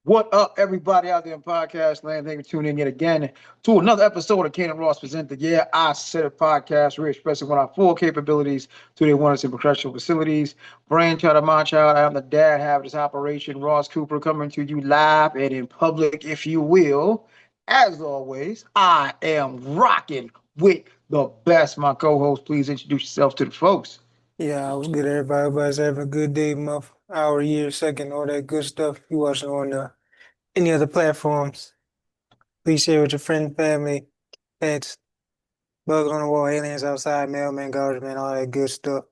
What up, everybody out there in podcast land? Thank you for tuning in yet again to another episode of Kane and Ross Present the Yeah, I Said It podcast. We're expressing what our full capabilities to the want us in professional facilities. Brainchild of my child, I am the dad, half of this operation. Ross Cooper coming to you live and in public, if you will. As always, I am rocking with the best. My co-host, please introduce yourself to the folks. Yeah, I was good. Everybody's having a good day, month, hour, year, second, all that good stuff. You watching on any other platforms. Please share with your friends, family, pets, bugs on the wall, aliens outside, mailman, garbage man, all that good stuff.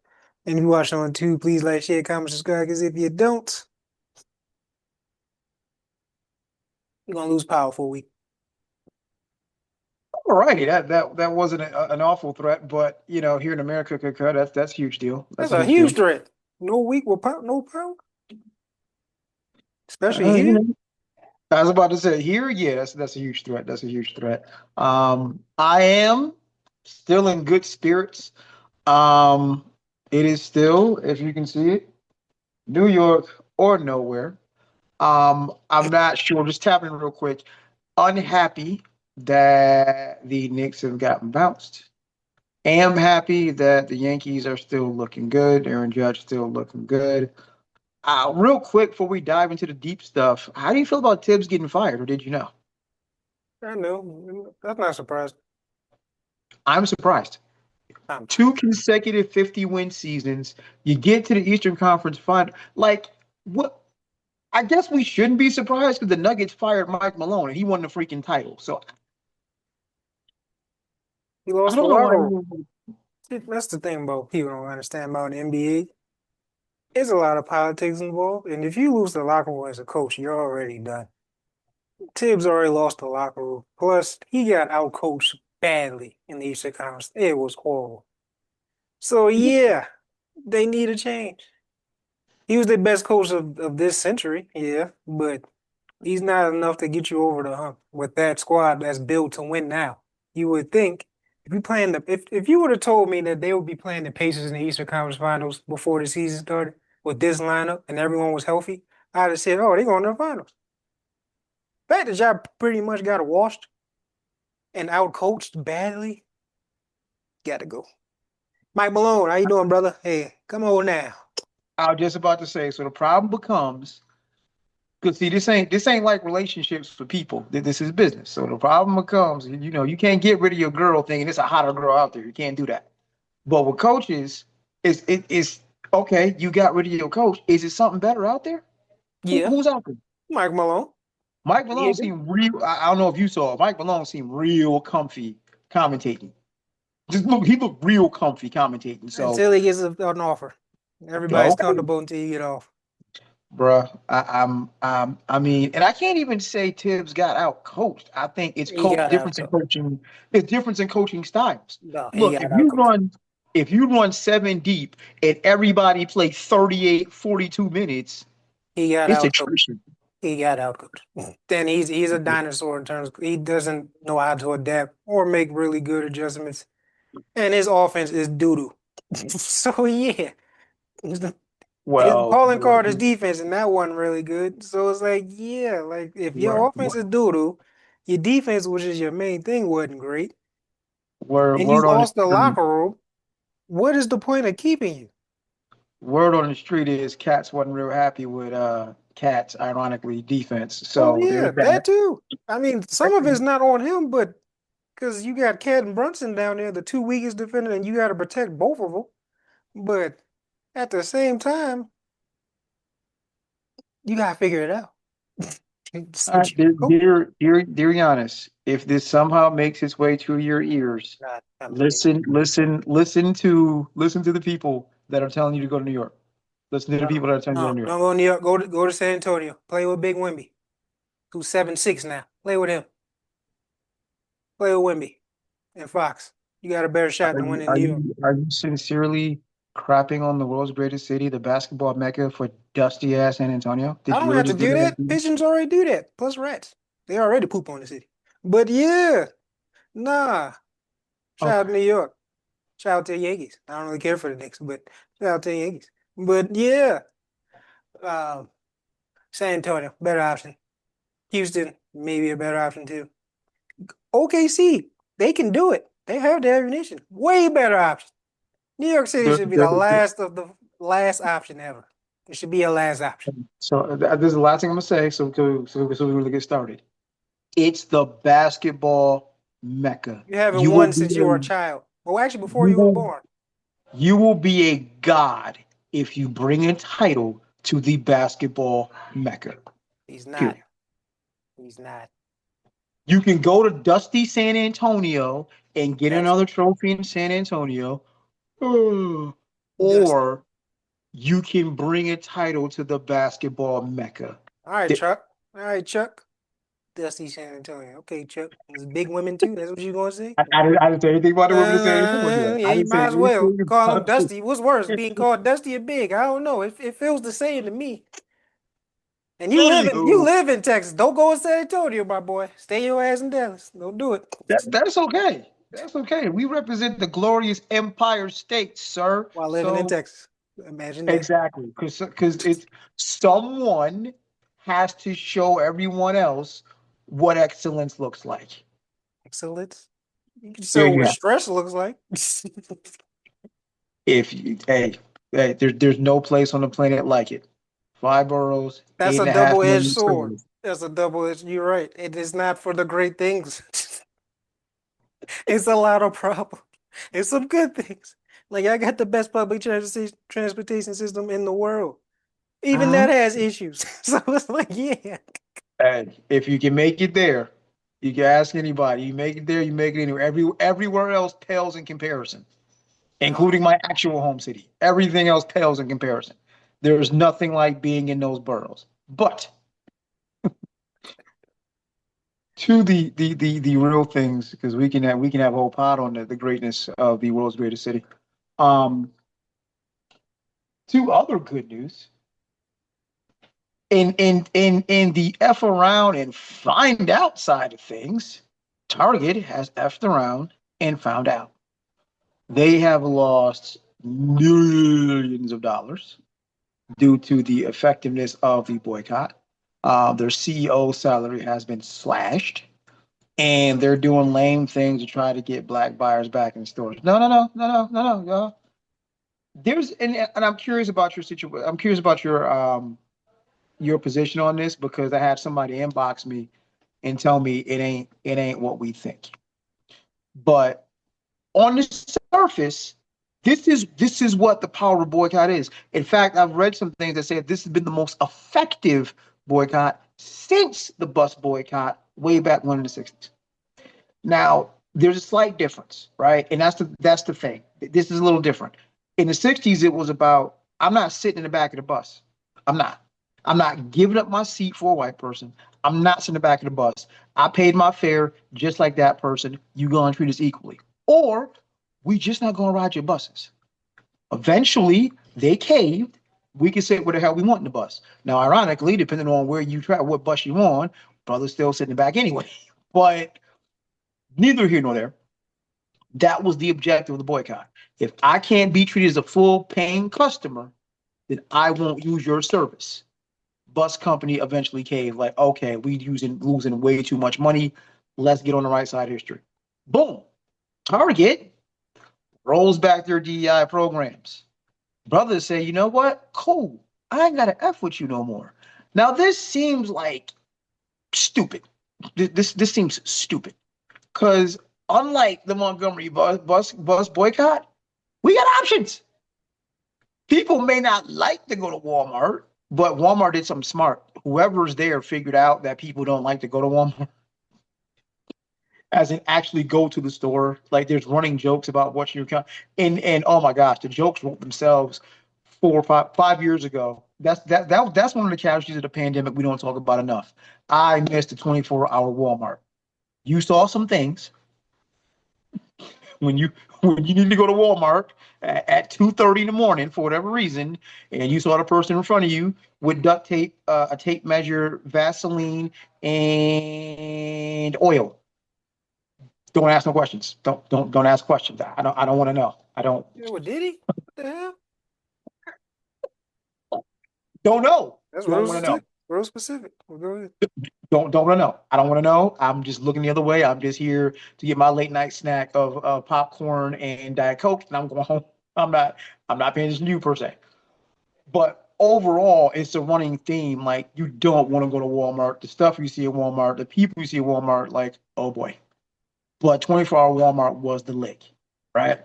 And if you watching on YouTube, please like, share, comment, subscribe, because if you don't, you're gonna lose power for a week. All righty, that wasn't an awful threat, but here in America, that's a huge deal. That's That's a a huge deal. huge threat. No week with power, no power. Especially Uh, you here. know, I was about to say here, yeah, that's a huge threat. That's a huge threat. I am still in good spirits. Um, it is still, if you can see it, New York or nowhere. I'm not sure. Just tapping real quick. Unhappy that the Knicks have gotten bounced. Am happy that the Yankees are still looking good. Aaron Judge still looking good. Real quick before we dive into the deep stuff, how do you feel about Tibbs getting fired, or did you know? I know. That's not surprising. I'm surprised. Um, Two consecutive 50-win seasons. You get to the Eastern Conference final. Like, what? I guess we shouldn't be surprised because the Nuggets fired Mike Malone and he won the freaking title. So he I lost the don't know why. locker room. See, that's the thing about people don't understand about the NBA. There's a lot of politics involved, and if you lose the locker room as a coach, you're already done. Tibbs already lost the locker room. Plus, he got outcoached badly in the Eastern Conference. It was horrible. So yeah, they need a change. He was the best coach of this century, yeah, but he's not enough to get you over the hump with that squad that's built to win now. You would think if you playing if you would have told me that they would be playing the Pacers in the Eastern Conference Finals before the season started with this lineup and everyone was healthy, I'd have said, "Oh, they're going to the finals." The fact that y'all pretty much got washed and outcoached badly, gotta go. Mike Malone, how you doing, brother? Hey, come on now. I was just about to say. So the problem becomes because see, this ain't like relationships for people. This is business. So the problem becomes, you can't get rid of your girl thinking it's a hotter girl out there. You can't do that. But with coaches, is okay. You got rid of your coach. Is it something better out there? Yeah, Who's out there? Mike Malone. Mike Yeah, Malone seemed real. I don't know if you saw it. Mike Malone seemed real comfy commentating. Just look, he looked real comfy commentating. So, until he gets an offer. Everybody's okay, comfortable until you get off. bruh. I mean, and I can't even say Tibbs got out coached. I think it's He got out difference in coached. coaching. It's difference in coaching styles. No, he Look, got out coached. if you run seven deep and everybody play 38, 42 minutes, He got it's out coached. attrition. He got out coached. Then he's a dinosaur in terms of he doesn't know how to adapt or make really good adjustments. And his offense is doo doo. So yeah. His Well, calling card is defense, and that wasn't really good. So it's like, yeah, like if your word, offense is doo doo, your defense, which is your main thing, wasn't great, and you word on the lost the street. locker room, what is the point of keeping you? Word on the street is Cats wasn't real happy with Cats, ironically, defense. Oh So yeah, there's that. that too. I mean, some of it's not on him, but because you got Cat and Brunson down there, the two weakest defenders, and you got to protect both of them. But at the same time, you got to figure it out. It's All what right, you coach. dear Giannis, if this somehow makes its way to your ears, Not coming in. listen to the people that are telling you to go to New York. Listen to the No, people that are telling you to go to no, New York. don't go to New York. Go to San Antonio. Play with Big Wimby, who's 7'6" now. Play with him. Play with Wimby and Fox. You got a better shot Are than you winning are New York. you are you sincerely crapping on the world's greatest city, the basketball mecca for dusty ass San Antonio? I Did you don't really have to just do do that? that. Pigeons already do that. Plus rats. They already poop on the city. But yeah, nah. Shout out to Okay. New York. Shout out to the Yankees. I don't really care for the Knicks, but shout out to the Yankees. But yeah, um, San Antonio, better option. Houston, maybe a better option too. OKC, they can do it. They have the ammunition. Way better option. New York City There, should be the there, last of the last option ever. It should be a last option. so this is the last thing I'm gonna say. So we really get started. It's the basketball mecca. You haven't You will won be since you were a child. Well, actually, before you you was will born. you will be a god if you bring a title to the basketball mecca. He's not. Period. He's not. You can go to dusty San Antonio and get That's another trophy in San Antonio, dusty. or you can bring a title to the basketball mecca. All right, Th- Chuck. All right, Chuck. Dusty San Antonio. Okay, Chuck. There's big women too. That's what you gonna say? I didn't say anything about the women in San Antonio. Yeah, I you didn't say might as well anything call him about Dusty. What's worse, being called Dusty or Big? I don't know. It feels the same to me. And you Anywho, live in Texas. Don't go to San Antonio, my boy. Stay your ass in Dallas. Don't do it. that's okay. That's okay. We represent the glorious Empire State, sir. While living in So Texas. Imagine that. exactly, because it's someone has to show everyone else what excellence looks like. Excellence. You can There show you what have. stress looks like. If you, hey, there's no place on the planet like it. Five boroughs, That's eight a and a half double-edged million sword. schools. That's a double-edged. You're right. It is not for the great things. It's a lot of problems. It's some good things. Like I got the best public transportation system in the world. Even that Mhm. has issues. So it's like, yeah. And if you can make it there, you can ask anybody. You make it there, you make it anywhere. Everywhere else pales in comparison, No, including my actual home city. Everything else pales in comparison. There's nothing like being in those boroughs. But to the real things, because we can have a whole pod on the greatness of the world's greatest city. Um, Two other good news. In the F around and find out side of things, Target has effed around and found out. They have lost millions of dollars due to the effectiveness of the boycott. Their CEO salary has been slashed, and they're doing lame things to try to get black buyers back in stores. No, no, no, no, no, no, no, y'all. And I'm curious about your situation. I'm curious about your position on this because I had somebody inbox me and tell me it ain't what we think. But on the surface, this is what the power of boycott is. In fact, I've read some things that say this has been the most effective boycott since the bus boycott way back when in the 60s. Now, there's a slight difference, right? And that's the thing. This is a little different. In the 60s, it was about I'm not sitting in the back of the bus. I'm not. I'm not giving up my seat for a white person. I'm not sitting in the back of the bus. I paid my fare just like that person. You gonna treat us equally. Or we just not gonna ride your buses. Eventually, they caved. We can sit where the hell we want in the bus. Now, ironically, depending on where you try, what bus you on, brother's still sitting in the back anyway. But neither here nor there. That was the objective of the boycott. If I can't be treated as a full paying customer, then I won't use your service. Bus company eventually caved, like, okay, we losing way too much money. Let's get on the right side of history. Boom. Target rolls back their DEI programs. Brothers say, you know what? Cool. I ain't got to F with you no more. Now, this seems like stupid. This seems stupid. Because unlike the Montgomery bus boycott, we got options. People may not like to go to Walmart, but Walmart did something smart. Whoever's there figured out that people don't like to go to Walmart, as in actually go to the store. Like there's running jokes about what you're and oh my gosh, the jokes wrote themselves 4 or 5 years ago. That's one of the casualties of the pandemic we don't talk about enough. I missed a 24-hour Walmart. You saw some things when you when you need to go to Walmart at 2:30 in the morning for whatever reason, and you saw the person in front of you with duct tape, a tape measure, Vaseline, and oil. Don't ask no questions. Don't ask questions. I don't want to know. I Yeah, what did he? What the hell? don't know. That's what it Don't was want to to, know. real specific. Well, go ahead. Don't want to know. I don't want to know. I'm just looking the other way. I'm just here to get my late night snack of popcorn and Diet Coke, and I'm going home. I'm not I'm not paying attention to you per se. But overall, it's a running theme. Like you don't want to go to Walmart. The stuff you see at Walmart, the people you see at Walmart, like, oh boy. But 24-hour Walmart was the lick, right?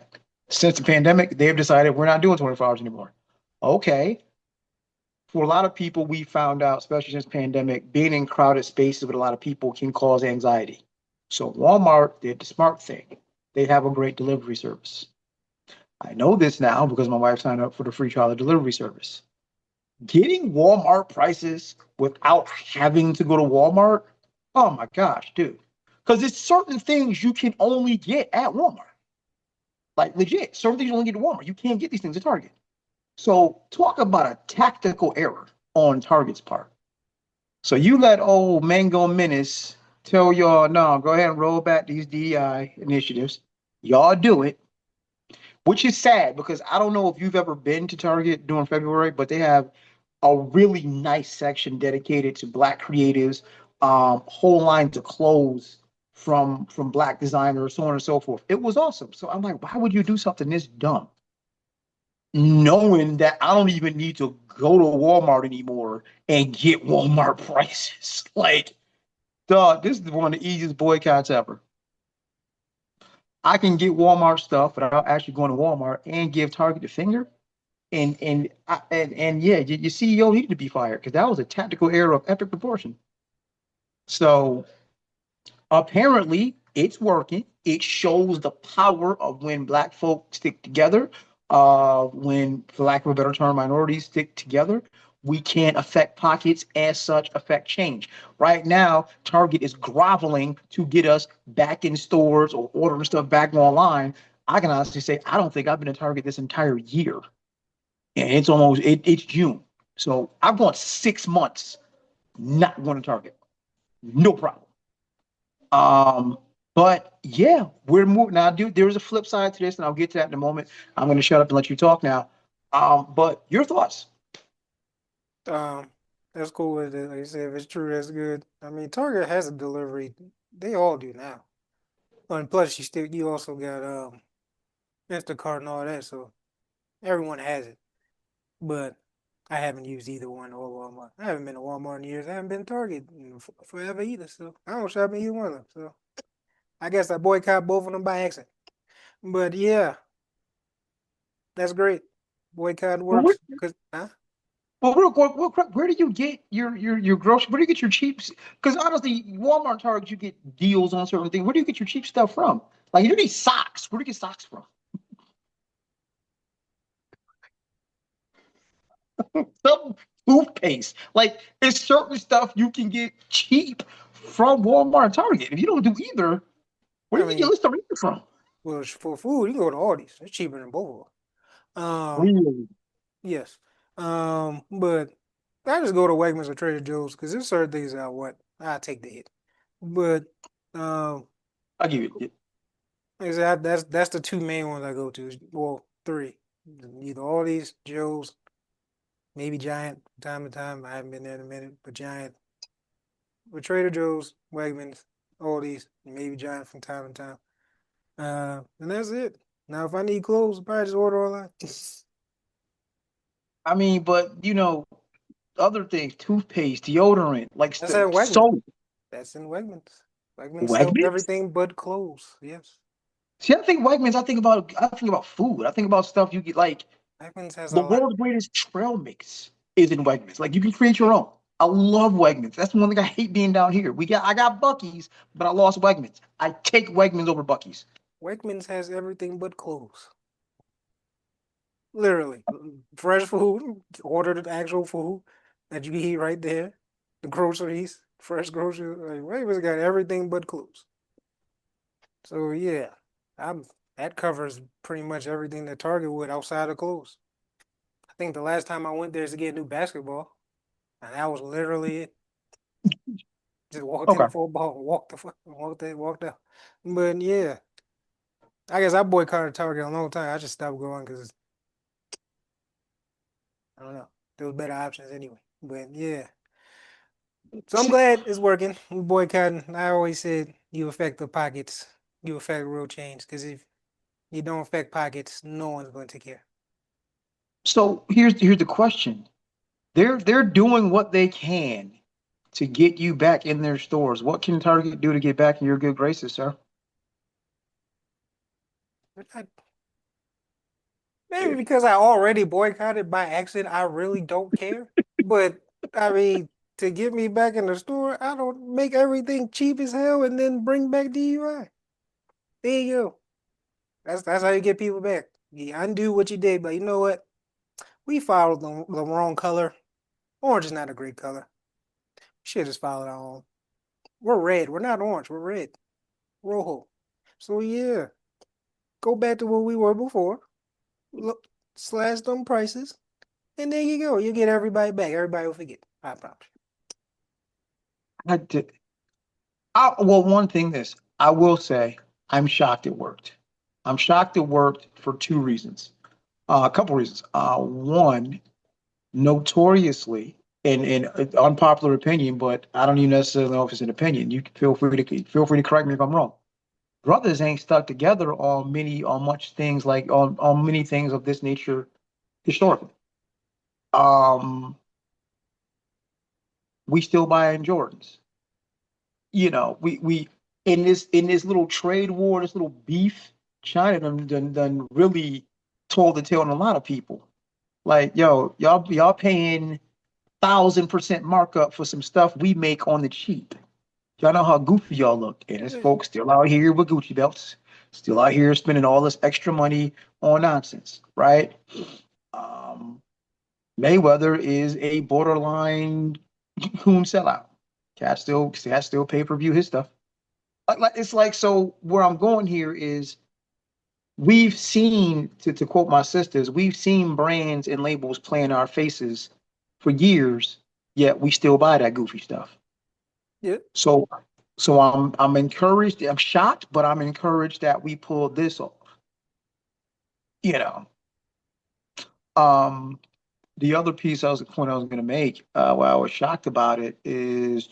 Since the pandemic, they've decided we're not doing 24 hours anymore. Okay. For a lot of people, we found out, especially since pandemic, being in crowded spaces with a lot of people can cause anxiety. So Walmart did the smart thing. They have a great delivery service. I know this now because my wife signed up for the free trial of delivery service. Getting Walmart prices without having to go to Walmart, oh my gosh, dude. Because it's certain things you can only get at Walmart. Like legit, certain things you only get at Walmart. You can't get these things at Target. So talk about a tactical error on Target's part. So you let old Mango Menace tell y'all, no, go ahead and roll back these DEI initiatives. Y'all do it, which is sad because I don't know if you've ever been to Target during February, but they have a really nice section dedicated to Black creatives, whole lines of clothes from Black designers, so on and so forth. It was awesome. So I'm like, why would you do something this dumb, knowing that I don't even need to go to Walmart anymore and get Walmart prices? Like, dog, this is one of the easiest boycotts ever. I can get Walmart stuff without actually going to Walmart and give Target the finger. And yeah, your CEO needed to be fired because that was a tactical error of epic proportion. So apparently it's working. It shows the power of when Black folk stick together. When, for lack of a better term, minorities stick together, we can affect pockets, as such affect change. Right now, Target is groveling to get us back in stores or ordering stuff back online. I can honestly say I don't think I've been to Target this entire year, and it's June, so I've gone 6 months not going to Target, no problem. Um, but yeah, we're moving now, dude. There's a flip side to this, and I'll get to that in a moment. I'm going to shut up and let you talk now. But your thoughts? Um, that's cool with it. Like you said, if it's true, that's good. I mean, Target has a delivery. They all do now. And plus, you also got Instacart and all that, so everyone has it. But I haven't used either one or Walmart. I haven't been to Walmart in years. I haven't been to Target in forever either. So I don't shop in either one of them. So I guess I boycott both of them by accident. But yeah, that's great. Boycott Well, where, works. Cause huh? well, real quick, where do you get your grocery? Where do you get your cheap? Because honestly, Walmart, and Target, you get deals on certain things. Where do you get your cheap stuff from? Like you need socks. Where do you get socks from? Some toothpaste. Like there's certain stuff you can get cheap from Walmart and Target. If you don't do either, where I do you get your mean, list of reading from? well, for food, you can go to Aldi's. It's cheaper than both of them. Really? Yes. But I just go to Wegmans or Trader Joe's because there's certain things I want. I take the hit. But um, I'll give you it. like I said, that's the two main ones I go to. Well, three. Either Aldi's, Joe's, maybe Giant from time to time. I haven't been there in a minute, but Giant. But Trader Joe's, Wegmans, Aldi's, and maybe Giant from time to time. And that's it. Now, if I need clothes, I probably just order online. I mean, but other things, toothpaste, deodorant, like That's at Wegmans. soap, That's in Wegmans. Wegmans sells Wegmans. everything but clothes. Yes. See, I think Wegmans. I think about food. I think about stuff you get like Wegmans has a the lot. world's greatest trail mix is in Wegmans. Like you can create your own. I love Wegmans. That's the one thing I hate being down here. I got Bucky's, but I lost Wegmans. I take Wegmans over Bucky's. Wegmans has everything but clothes. Literally. Fresh food, order the actual food that you eat right there. The groceries, fresh groceries. Like, Wegmans got everything but clothes. So yeah, I'm that covers pretty much everything that Target would outside of clothes. I think the last time I went there is to get a new basketball, and that was literally it. Just walked in Okay. for a ball, walked out. But yeah, I guess I boycotted Target a long time. I just stopped going because I don't know. There was better options anyway. But yeah. So I'm glad it's working. We boycotting. I always said you affect the pockets, you affect real change. Because if you don't affect pockets, no one's going to take care. So here's the question. They're doing what they can to get you back in their stores. What can Target do to get back in your good graces, sir? I, maybe because I already boycotted by accident, I really don't care. But I mean, to get me back in the store, I don't make everything cheap as hell and then bring back DUI. There you go. That's how you get people back. You undo what you did, but you know what? We followed the wrong color. Orange is not a great color. Should just follow our own. We're red. We're not orange. We're red. Rojo. So yeah, go back to what we were before. Look, slash them prices, and there you go. You get everybody back. Everybody will forget. I promise. I did. Well, one thing this I will say, I'm shocked it worked. I'm shocked it worked for two reasons. A couple reasons. One, notoriously, in unpopular opinion, but I don't even necessarily know if it's an opinion. You can feel free to correct me if I'm wrong. Brothers ain't stuck together on much things like on many things of this nature historically. Um, we still buying Jordans. We in this little trade war, this little beef. China done really told the tale on a lot of people. Like, yo, y'all paying 1,000% markup for some stuff we make on the cheap. Y'all know how goofy y'all look, and it's folks still out here with Gucci belts, still out here spending all this extra money on nonsense, right? Um, Mayweather is a borderline coon sellout. Cat still pay per view his stuff. It's like, so where I'm going here is we've seen, to quote my sisters, we've seen brands and labels play in our faces for years, yet we still buy that goofy stuff. Yeah. So I'm encouraged. I'm shocked, but I'm encouraged that we pulled this off. You know. Um, the other point I was going to make, why I was shocked about it is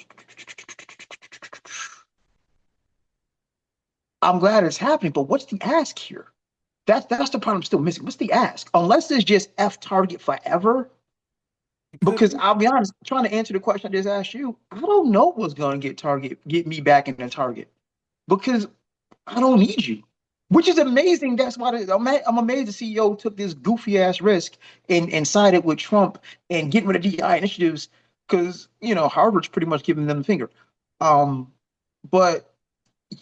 I'm glad it's happening, but what's the ask here? That's the part I'm still missing. What's the ask? Unless it's just F Target forever. It could Because be. I'll be honest, trying to answer the question I just asked you, I don't know what's going to get me back in the Target because I don't need you. Which is amazing. That's why I'm amazed the CEO took this goofy ass risk and sided with Trump and getting rid of DEI initiatives because Harvard's pretty much giving them the finger. Um, but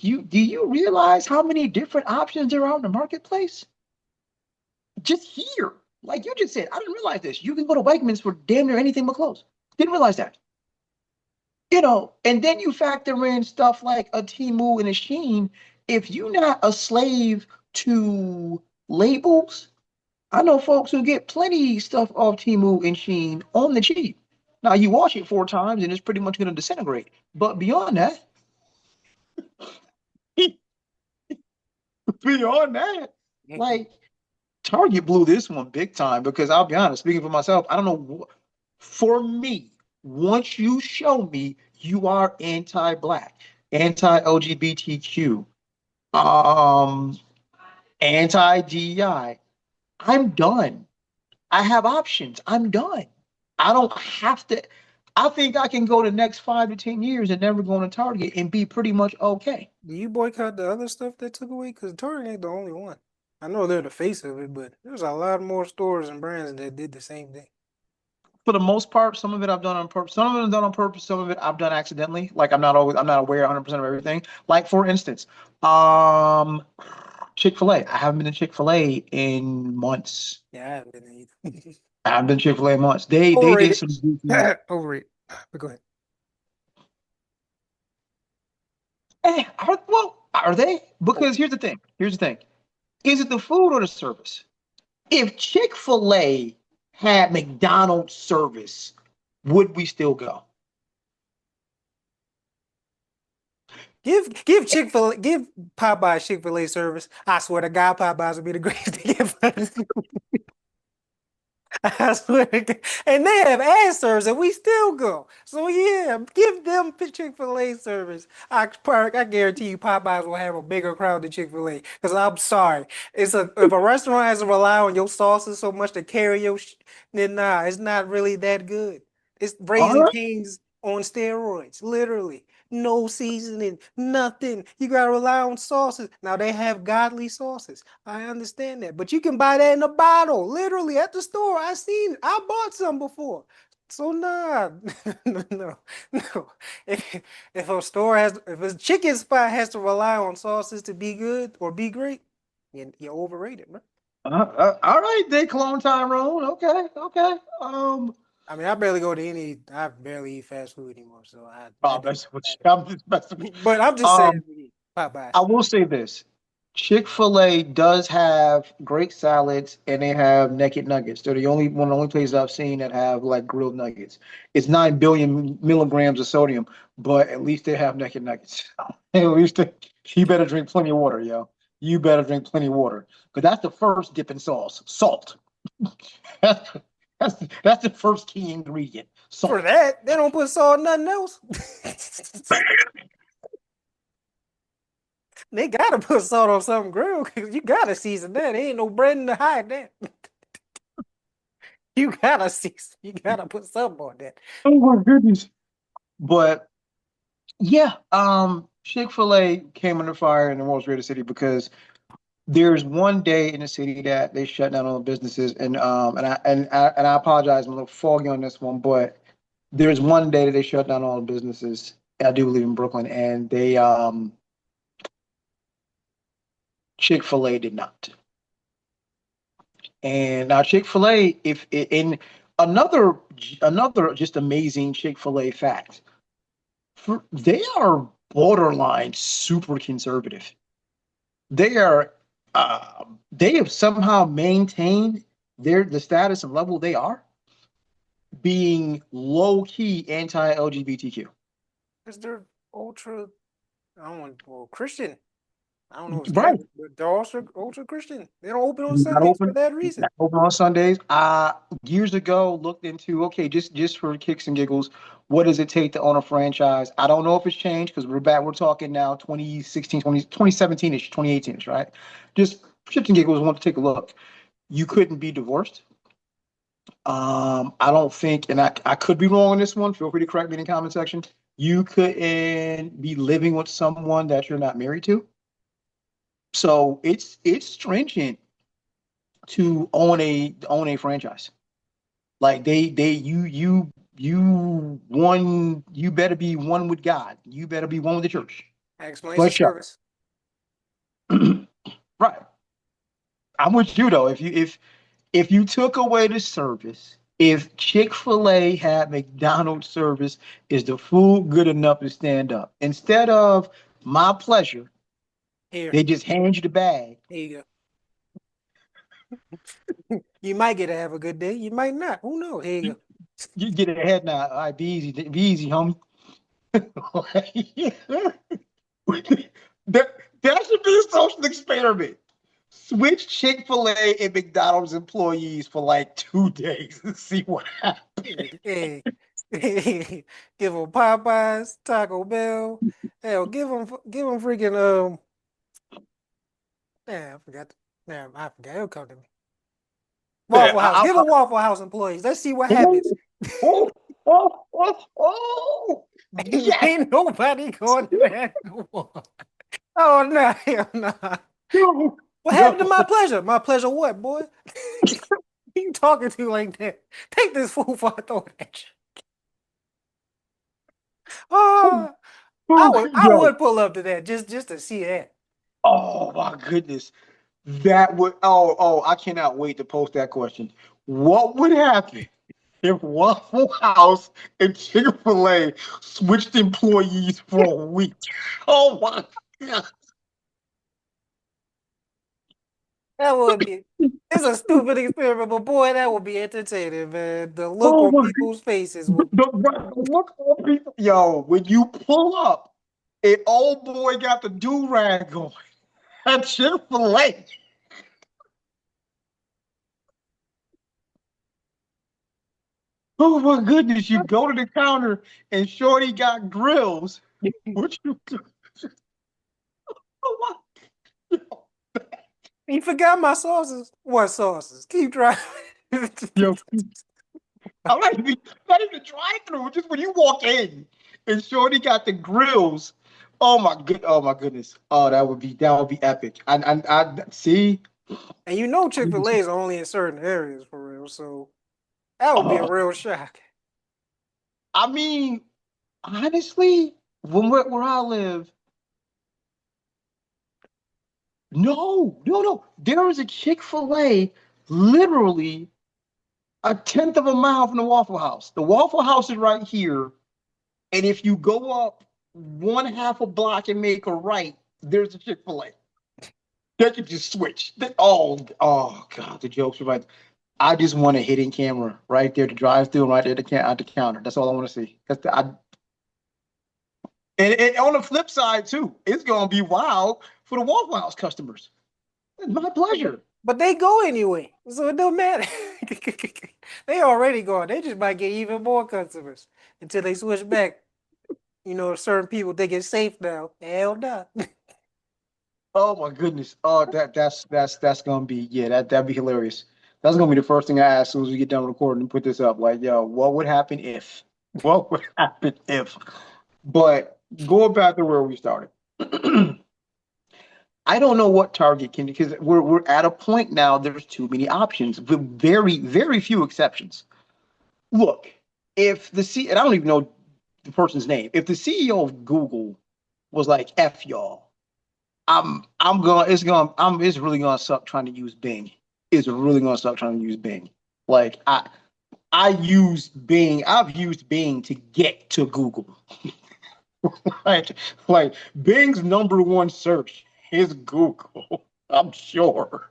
do you realize how many different options there are in the marketplace? Just here, like you just said, I didn't realize this. You can go to Wegmans for damn near anything but clothes. Didn't realize that. And then you factor in stuff like a Temu and a Sheen. If you're not a slave to labels, I know folks who get plenty stuff off Temu and Sheen on the cheap. Now you wash it 4 times and it's pretty much going to disintegrate. But beyond that, beyond that, like Target blew this one big time because I'll be honest, speaking for myself, I don't know. For me, once you show me you are anti-black, anti-LGBTQ, um, anti-DEI, I'm done. I have options. I'm done. I don't have to. I think I can go the next 5 to 10 years and never go to Target and be pretty much okay. Do you boycott the other stuff that took away? Because Target ain't the only one. I know they're the face of it, but there's a lot more stores and brands that did the same thing. For the most part, some of it I've done on purpose. Some of it I've done on purpose. Some of it I've done accidentally. Like I'm not aware 100% of everything. Like for instance, um, Chick-fil-A. I haven't been to Chick-fil-A in months. Yeah, I haven't been either. I haven't been to Chick-fil-A in months. They did Overrated. some goofy. Overrated. But go ahead. Are they? Oh, Because here's the thing. Here's the thing. Is it the food or the service? If Chick-fil-A had McDonald's service, would we still go? give Chick-fil-A, give Popeyes Chick-fil-A service. I swear to God, Popeyes would be the greatest thing ever. I swear to God. And they have ass servers and we still go. So yeah, give them Chick-fil-A service. I guarantee you Popeyes will have a bigger crowd than Chick-fil-A. Because I'm sorry. If a restaurant has to rely on your sauces so much to carry then nah, it's not really that good. It's All Raising right. Cane's on steroids, literally. No seasoning, nothing. You gotta rely on sauces. Now they have godly sauces. I understand that, but you can buy that in a bottle, literally at the store. I seen it. I bought some before. So nah, no. If if a chicken spot has to rely on sauces to be good or be great, you're overrated, man. All right, they clone Tyrone. Okay, okay. I mean, I barely eat fast food anymore, so Oh, that doesn't that's what matter. I'm just messing with But I'm you. just saying, I Popeyes. will say this. Chick-fil-A does have great salads and they have naked nuggets. They're one of the only places I've seen that have like grilled nuggets. It's 9 billion milligrams of sodium, but at least they have naked nuggets. At least you better drink plenty of water, yo. You better drink plenty of water. Because that's the first dip in sauce. Salt. That's, that's the first key ingredient. For Salt. that, they don't put salt in nothing else. They gotta put salt on something grilled because you gotta season that. There ain't no bread in the hide that. You gotta season. You gotta put something on that. Oh my goodness. But yeah, Chick-fil-A came under fire in the world's greatest city because there's one day in the city that they shut down all the businesses, and I apologize, I'm a little foggy on this one, but there's one day that they shut down all the businesses. I do believe in Brooklyn, and they Chick-fil-A did not. And now Chick-fil-A, if in another just amazing Chick-fil-A fact, they are borderline super conservative. They are they have somehow maintained the status and level they are being low key anti LGBTQ. Because they're ultra, I don't want, well, Christian. I don't know if it's Right. Catholic, but they're also ultra Christian. They don't open on Not Sundays for open, that reason. not open on Sundays. Years ago looked into okay, just for kicks and giggles, what does it take to own a franchise? I don't know if it's changed because we're talking now 2016, 2017ish, 2018ish, right? Just shits and giggles, want to take a look. You couldn't be divorced. I don't think, and I could be wrong on this one. Feel free to correct me in the comment section. You couldn't be living with someone that you're not married to. So it's stringent to own a franchise. Like you better be one with God. You better be one with the church. That explains the But yeah, service. right. I'm with you though. If you took away the service, if Chick-fil-A had McDonald's service, is the food good enough to stand up? Instead of my pleasure, Here, they just hand you the bag. here you go. You might get to have a good day. You might not. Who knows? Here you You, go. you get ahead now. All right, be easy, homie. that, that should be a social experiment. Switch Chick-fil-A and McDonald's employees for like 2 days and see what happens. Hey, give them Popeyes, Taco Bell. Hell, give them freaking damn, I forgot. Damn, I forgot. It'll come to me. Yeah, Waffle House. Give them Waffle House employees. Let's see what happens. oh, oh, oh, yes. Ain't nobody going to that no more. Oh no, hell no. No, What happened to no. my pleasure? My pleasure, what, boy? You talking to like that? Take this food before I throw it at you. Oh, I Yo, would pull up to that just to see that. oh my goodness. I cannot wait to post that question. What would happen if Waffle House and Chick-fil-A switched employees for a week? Oh my God. That would be. It's a stupid experiment, but boy, that would be entertaining, man. The look Oh on my people's faces would. the look on people. Yo, when you pull up, an old boy got the do-rag on at Chick-fil-A. Oh my goodness, you go to the counter and Shorty got grills. What you do? Oh my, You forgot my sauces. What sauces? Keep driving. yo, I'm not even drive through. Just when you walk in and Shorty got the grills. Oh my goodness. Oh, that would be epic. I see. And you know Chick-fil-A is only in certain areas for real, so that would be a Uh, real shock. I mean, honestly, where I live, no. There is a Chick-fil-A literally a tenth of a mile from the Waffle House. The Waffle House is right here. And if you go up one half a block and make a right, there's a Chick-fil-A. They could just switch. Oh God, the jokes are right. I just want a hidden camera right there to drive through and right there at the counter. That's all I want to see. And on the flip side too, it's gonna be wild for the Waffle House customers. It's my pleasure. But they go anyway, so it don't matter. They already going. They just might get even more customers until they switch back. You know, certain people think it's safe now. Hell no. Oh my goodness. Oh, that's gonna be that'd be hilarious. That's gonna be the first thing I ask as soon as we get done recording and put this up. Like, yo, what would happen if? What would happen if? But going back to where we started, I don't know what Target can because we're at a point now. There's too many options, with very few exceptions. Look, if the C and I don't even know the person's name. If the CEO of Google was like, "F y'all," it's really gonna suck trying to use Bing. It's really gonna suck trying to use Bing. Like I use Bing. I've used Bing to get to Google. like like Bing's number one search is Google. I'm sure.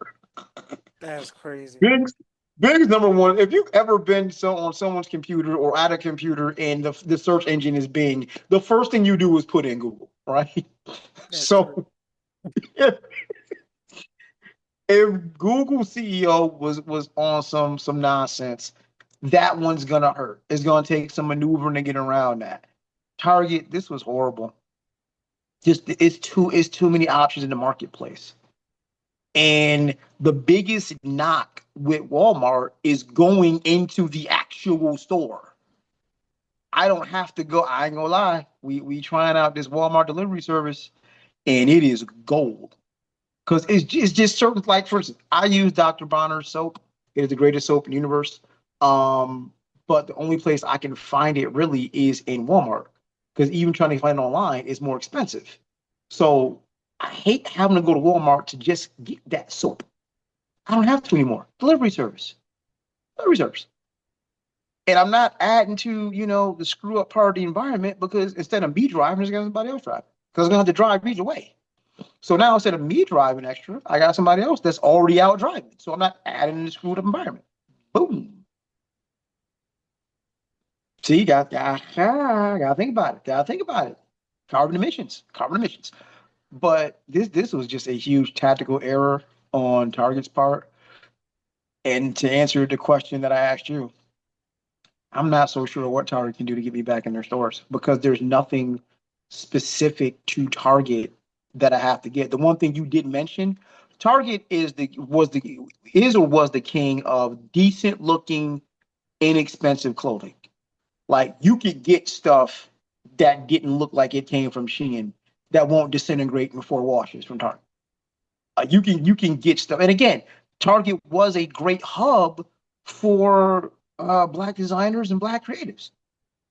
That's crazy. Bing's Bing's number one. If you've ever been on someone's computer or at a computer and the search engine is Bing, the first thing you do is put in Google, right? That's true. So if, if Google CEO was on some nonsense, that one's gonna hurt. It's gonna take some maneuvering to get around that. Target, this was horrible. Just it's too many options in the marketplace. And the biggest knock with Walmart is going into the actual store. I don't have to go. I ain't gonna lie. We trying out this Walmart delivery service, and it is gold. Because it's just certain, like for instance, I use Dr. Bronner's soap. It is the greatest soap in the universe. Um, but the only place I can find it really is in Walmart. Because even trying to find it online is more expensive. So I hate having to go to Walmart to just get that soap. I don't have to anymore. Delivery service. Delivery service. And I'm not adding to, the screw up part of the environment because instead of me driving, just got somebody else driving. Because I'm gonna have to drive either way. So now instead of me driving extra, I got somebody else that's already out driving. So I'm not adding to the screwed up environment. Boom. See, gotta think about it. Gotta think about it. Carbon emissions. Carbon emissions. But this was just a huge tactical error on Target's part. And to answer the question that I asked you, I'm not so sure what Target can do to get me back in their stores because there's nothing specific to Target that I have to get. The one thing you did mention, Target is or was the king of decent looking, inexpensive clothing. Like you could get stuff that didn't look like it came from Shein that won't disintegrate in 4 washes from Target. You can get stuff, and again, Target was a great hub for black designers and black creatives.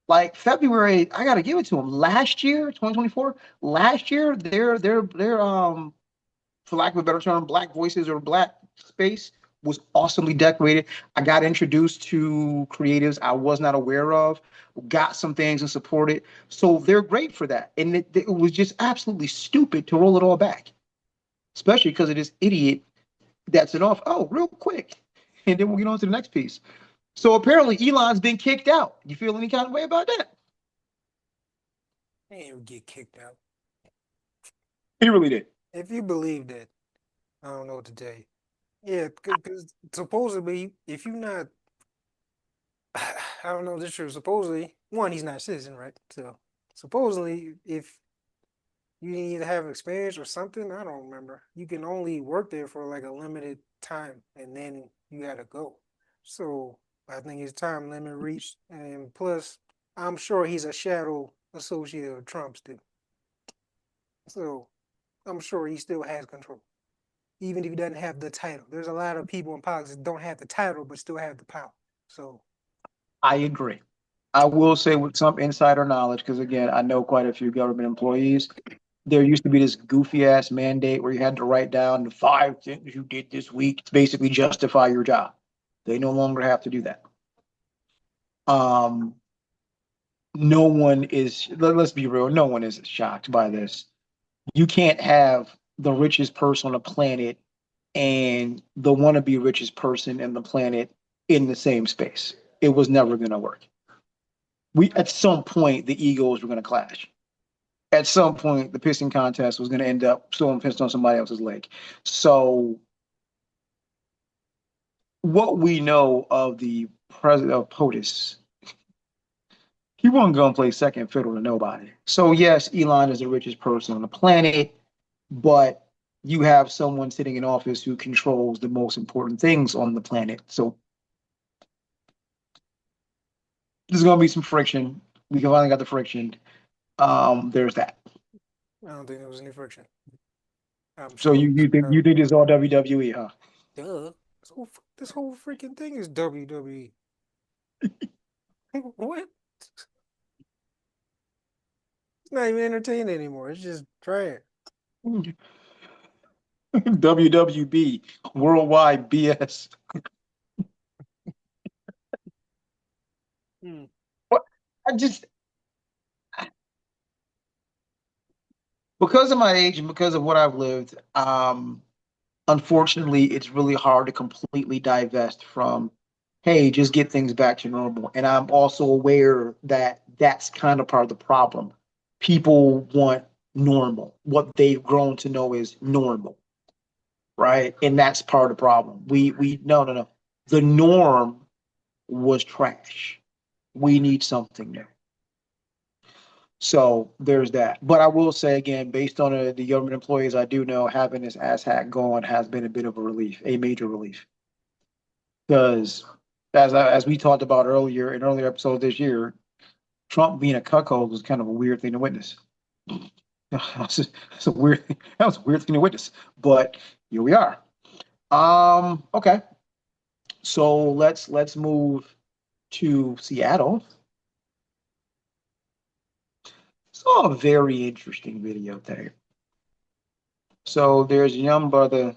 Like February, I got to give it to them. Last year, 2024, last year, their for lack of a better term, Black Voices or Black Space was awesomely decorated. I got introduced to creatives I was not aware of, got some things and supported. So they're great for that. And it was just absolutely stupid to roll it all back, especially because of this idiot that's it off. Oh, real quick. And then we'll get on to the next piece. So apparently Elon's been kicked out. You feel any kind of way about that? They ain't even get kicked out. He really did. If you believe that, I don't know what to tell you. Yeah, because supposedly, if you're not I don't know this true. Supposedly, one, he's not a citizen, right? So supposedly, if you need to have experience or something, I don't remember. You can only work there for like a limited time, and then you gotta go. So I think his time limit reached, and plus, I'm sure he's a shadow associate of Trump's too. So I'm sure he still has control, even if he doesn't have the title. There's a lot of people in politics that don't have the title but still have the power. So I agree. I will say with some insider knowledge, because again, I know quite a few government employees. There used to be this goofy ass mandate where you had to write down the 5 things you did this week to basically justify your job. They no longer have to do that. Um, no one is, let's be real, no one is shocked by this. You can't have the richest person on the planet and the wannabe richest person in the planet in the same space. It was never going to work. We At some point the egos were going to clash. At some point the pissing contest was going to end up someone pissed on somebody else's leg. So what we know of the president of POTUS, he wasn't going to play second fiddle to nobody. So yes, Elon is the richest person on the planet, but you have someone sitting in office who controls the most important things on the planet. So there's going to be some friction. We finally got the friction. There's that. I don't think there was any friction. I'm So sure. you think it's all WWE, huh? Duh. This whole freaking thing is WWE. What? It's not even entertaining anymore. It's just trash. WWB, worldwide BS. Hmm. But I just because of my age and because of what I've lived, unfortunately, it's really hard to completely divest from, hey, just get things back to normal. And I'm also aware that that's kind of part of the problem. People want normal, what they've grown to know is normal, right? And that's part of the problem. We no no no. The norm was trash. We need something new. So there's that. But I will say again, based on the government employees I do know, having this ass hat going has been a bit of a relief, a major relief. Because as we talked about earlier in earlier episodes this year, Trump being a cuckold was kind of a weird thing to witness. That's a weird thing. That was a weird thing to witness. But here we are. Okay. So let's move to Seattle. Saw a very interesting video there. So there's a young brother,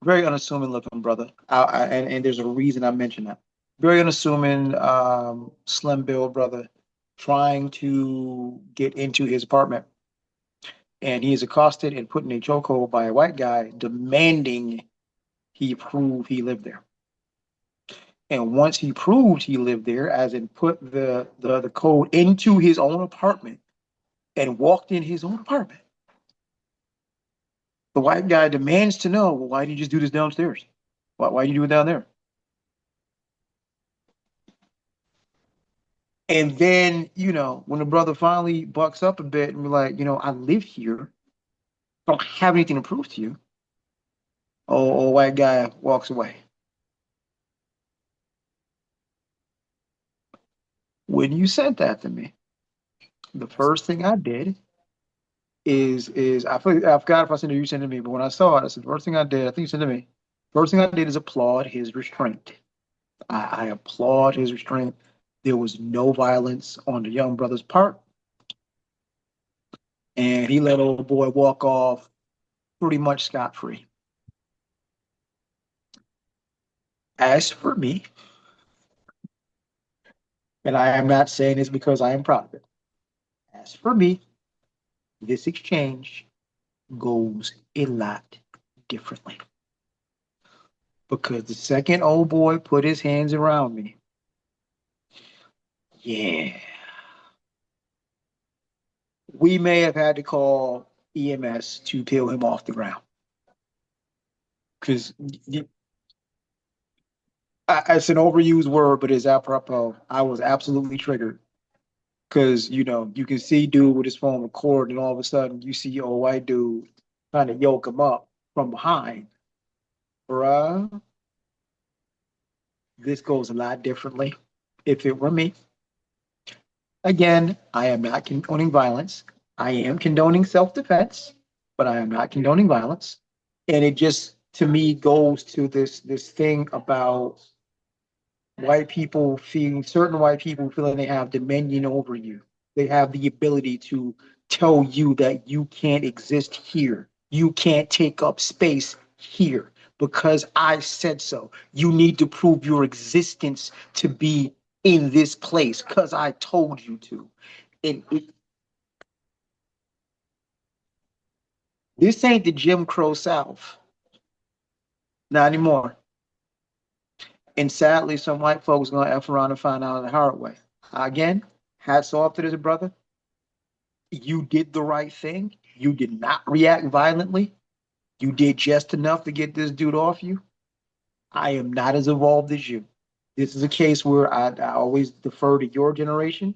very unassuming looking brother, and there's a reason I mention that. Very unassuming, slim build brother, trying to get into his apartment, and he is accosted and put in a chokehold by a white guy, demanding he prove he lived there. And once he proved he lived there, as in put the code into his own apartment and walked in his own apartment, the white guy demands to know, well, why did you just do this downstairs? Why did you do it down there? And then, when the brother finally bucks up a bit and be like, I live here, don't have anything to prove to you. Oh, white guy walks away. When you said that to me, the That's first thing I did is I forgot if I sent it or you sent it to me, but when I saw it, I said the first thing I did, I think you sent it to me. First thing I did is applaud his restraint. I applaud his restraint. There was no violence on the young brother's part, and he let old boy walk off pretty much scot free. As for me, and I am not saying this because I am proud of it. As for me, this exchange goes a lot differently. Because the second old boy put his hands around me, yeah, we may have had to call EMS to peel him off the ground. Because It's an overused word, but it's apropos. I was absolutely triggered because you can see dude with his phone recording, and all of a sudden you see old white dude trying to yoke him up from behind. Bruh, this goes a lot differently. If it were me, again, I am not condoning violence. I am condoning self-defense, but I am not condoning violence. And it just to me goes to this thing about certain white people feeling they have dominion over you. They have the ability to tell you that you can't exist here. You can't take up space here because I said so. You need to prove your existence to be in this place because I told you to. And this ain't the Jim Crow South. Not anymore. And sadly, some white folks gonna F around and find out the hard way. Again, hats off to this brother. You did the right thing. You did not react violently. You did just enough to get this dude off you. I am not as evolved as you. This is a case where I always defer to your generation,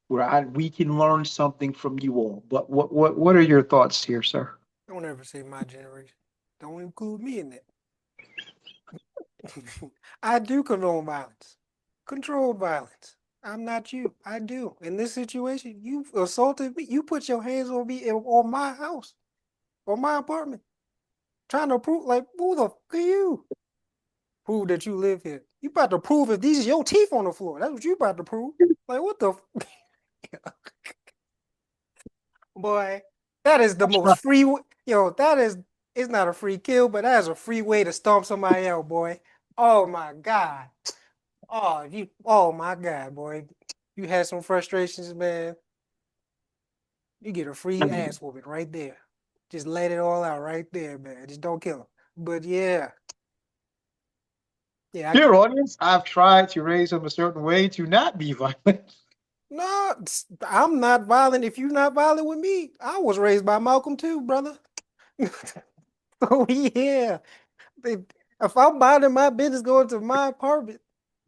where we can learn something from you all. But what are your thoughts here, sir? Don't ever say my generation. Don't include me in that. I do condone violence, controlled violence. I'm not you. I do. In this situation, you assaulted me. You put your hands on me on my house, on my apartment, trying to prove like who the fuck are you? Prove that you live here. You about to prove if these are your teeth on the floor. That's what you about to prove. Like what the boy? That is the most free. Yo, that is. It's not a free kill, but that is a free way to stomp somebody out, boy. Oh my god. Oh, you. Oh my god, boy. You had some frustrations, man. You get a free ass whooping right there. Just let it all out right there, man. Just don't kill him. But yeah, yeah. I can. Dear audience, I've tried to raise him a certain way to not be violent. No, I'm not violent. If you're not violent with me, I was raised by Malcolm too, brother. Oh yeah. If I'm minding my business going to my apartment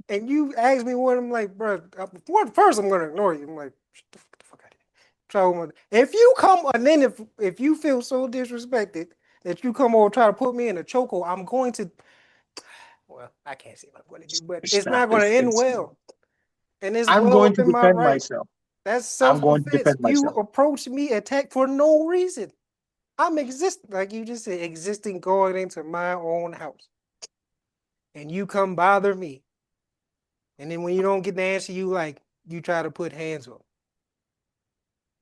and you ask me what I'm like, bro, first I'm gonna ignore you. I'm like, shut the fuck out of here. If you come and then if you feel so disrespected that you come over try to put me in a chokehold, I'm going to well, I can't say what I'm going to do, but It's it's not. not going to end It's. well. And it's I'm well going to within my defend right. myself. That's I'm going to self-defense. defend You myself. approach me, attack for no reason. I'm existing, like you just said, existing going into my own house. And you come bother me. And then when you don't get the answer you like, you try to put hands on.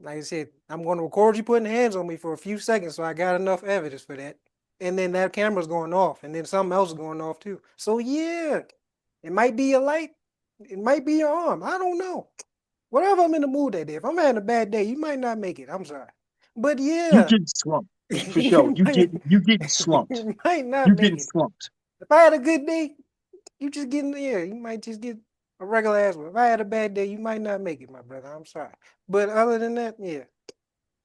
Like I said, I'm going to record you putting hands on me for a few seconds so I got enough evidence for that. And then that camera's going off. And then something else is going off too. So yeah, it might be your light. It might be your arm. I don't know. Whatever I'm in the mood that day. If I'm having a bad day, you might not make it. I'm sorry. But You yeah, get slumped for sure. you might, You getting slumped. you might not You make getting it. slumped. If I had a good day, you just get in the air. You might just get a regular ass one. If I had a bad day, you might not make it, my brother. I'm sorry. But other than that, yeah.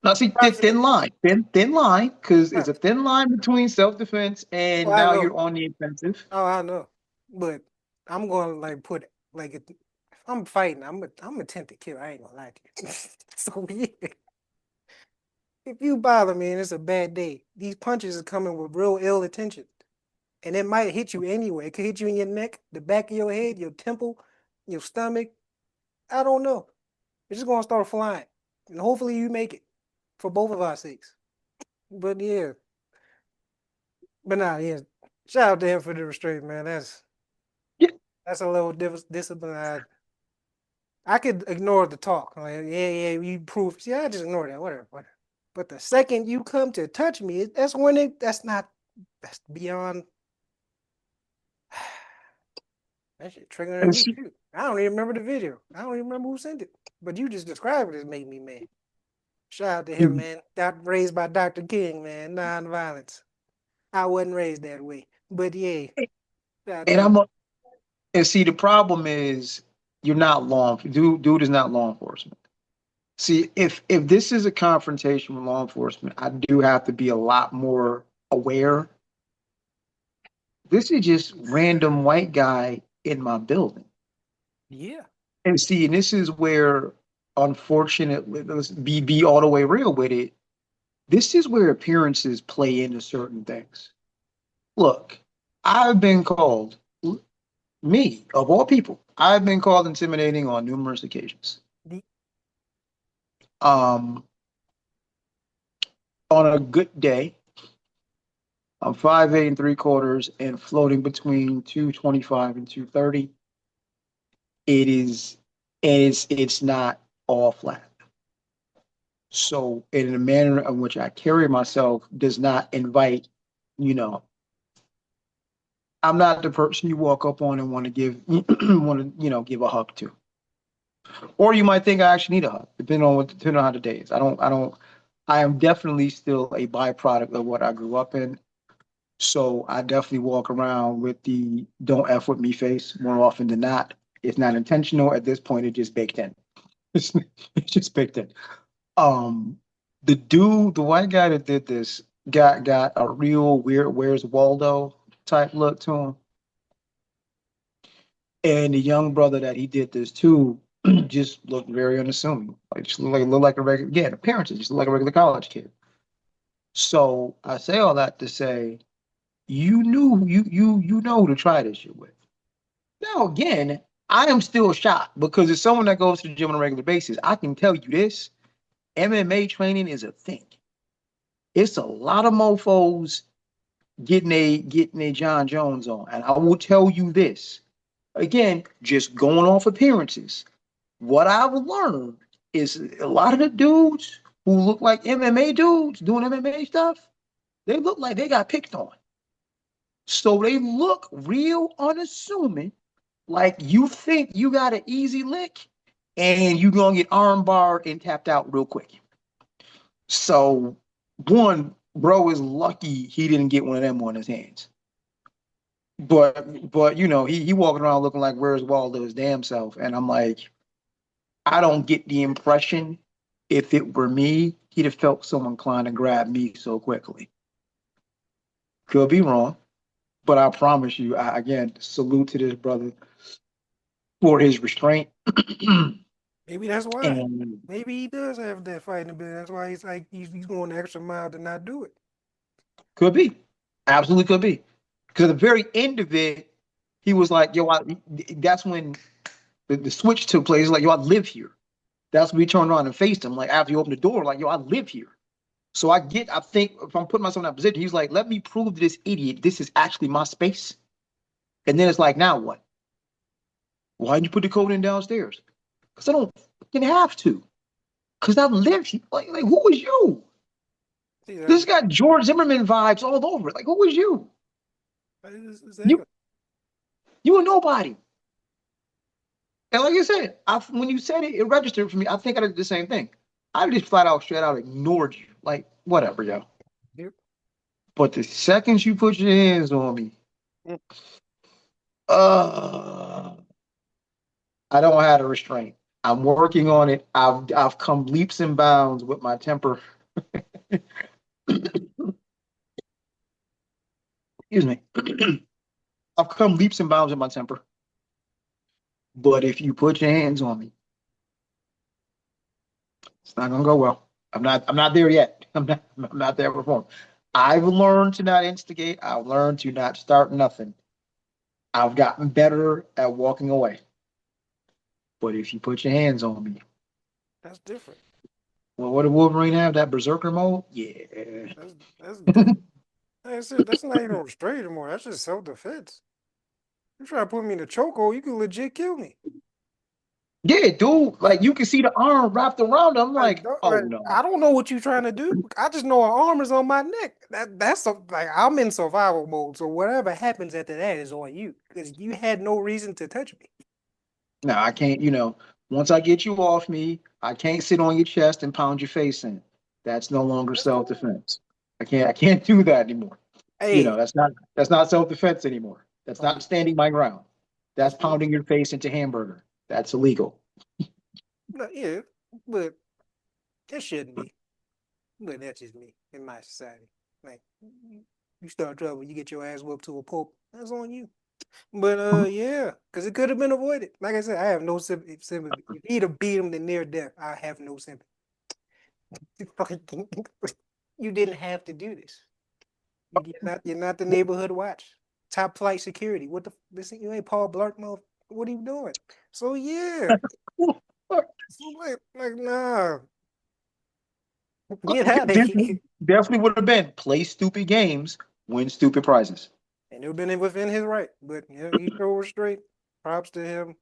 Now, see, thin Personally, line, thin line, because it's uh, a thin line between self-defense oh, and I now know. you're on the offensive. Oh, I know. But I'm gonna like put like if I'm fighting, I'm attempt to kill. I ain't gonna lie to you. So yeah, if you bother me and it's a bad day, these punches are coming with real ill intention. And it might hit you anyway. It could hit you in your neck, the back of your head, your temple, your stomach. I don't know. It's just gonna start flying. And hopefully you make it for both of our sakes. But yeah. But nah, yeah. Shout out to him for the restraint, man. Yeah, That's a little discipline. I could ignore the talk. Like, yeah, you prove. See, I just ignore that. Whatever. But the second you come to touch me, that's when that's beyond that shit triggering and me too. I don't even remember the video. I don't even remember who sent it. But you just described it as made me mad. Shout out to him, man. Raised by Dr. King, man. Non-violence. I wasn't raised that way. But yeah, shout out to and him. and see the problem is you're not dude is not law enforcement. See, if this is a confrontation with law enforcement, I do have to be a lot more aware. This is just random white guy in my building. Yeah. And see, and this is where, unfortunately, let's be all the way real with it. This is where appearances play into certain things. Look, I've been called, me, of all people, I've been called intimidating on numerous occasions. The, Um, on a good day, I'm 5'8 3/4" and floating between 225 and 230. It is, and it's not all flat. So, in a manner in which I carry myself does not invite, you know, I'm not the person you walk up on and want to give, want to, give a hug to. Or you might think I actually need a hug, depending on how the day is. I am definitely still a byproduct of what I grew up in. So I definitely walk around with the "don't f with me" face more often than not. It's not intentional at this point. It's just baked in. It's, it's just baked in. Um, the white guy that did this, got a real weird "Where's Waldo" type look to him, and the young brother that he did this to just looked very unassuming. Like just looked like a regular, again, appearances just looked like a regular college kid. So I say all that to say you know who to try this shit with. Now again, I am still shocked because as someone that goes to the gym on a regular basis, I can tell you this: MMA training is a thing. It's a lot of mofo's getting a John Jones on, and I will tell you this again, just going off appearances. What I've learned is a lot of the dudes who look like MMA dudes doing MMA stuff, they look like they got picked on. So they look real unassuming, like you think you got an easy lick and you gonna get arm barred and tapped out real quick. So one, bro is lucky he didn't get one of them on his hands. But he walking around looking like where's Waldo his damn self. And I'm like, I don't get the impression if it were me, he'd have felt so inclined to grab me so quickly. Could be wrong, but I promise you, again, salute to this brother for his restraint. maybe that's why. And Maybe he does have that fighting ability. That's why he's like he's going the extra mile to not do it. could be, absolutely could be. Because at the very end of it, he was like, "Yo, that's when the switch took place. Like, yo, I live here." That's when we turned around and faced him. Like after he opened the door, like, "Yo, I live here." So I think if I'm putting myself in that position, he's like, "Let me prove to this idiot this is actually my space." And then it's like, now what? Why didn't you put the code in downstairs? Because I don't fucking have to. Because I live here. Like, who was you? See, This got George Zimmerman vibes all over it. Like, who was you? You exactly. you were nobody. And like I said, when you said it, it registered for me. I think I did the same thing. I just flat out, straight out ignored you. Like, whatever, yo. Yep. But the second you put your hands on me, Mm. uh, I don't have a restraint. I'm working on it. I've come leaps and bounds with my temper. Excuse me. I've come leaps and bounds with my temper. But if you put your hands on me, it's not gonna go well. I'm not there yet. I'm not there before. I've learned to not instigate. I've learned to not start nothing. I've gotten better at walking away. But if you put your hands on me, That's different. well, what did Wolverine have? That berserker mode? Yeah. That's different. Like I said, that's not even restraint anymore. That's just self defense. You try to put me in a chokehold, you could legit kill me. Yeah, dude. Like you can see the arm wrapped around him. I'm Like, like, oh I no. don't know what you're trying to do. I just know an arm is on my neck. Like I'm in survival mode. So whatever happens after that is on you because you had no reason to touch me. No, I can't, once I get you off me, I can't sit on your chest and pound your face in. That's no longer That's cool. self-defense. I can't do that anymore. Hey, That's not self-defense anymore. That's like not standing my ground. that's That's cool. pounding your face into hamburger. That's illegal. No, yeah, but that shouldn't be. But that's just me in my society. Like you start trouble, you get your ass whooped to a pulp. That's on you. But yeah, because it could have been avoided. Like I said, I have no sympathy. If he'd have beat him to near death, I have no sympathy. You didn't have to do this. You're not the neighborhood watch. Top flight security. What the this you ain't Paul Blart mother. What are you doing? So yeah. So like nah. Get out of here. Definitely would have been play stupid games, win stupid prizes. And it would have been within his right. But yeah, he showed restraint. Props to him.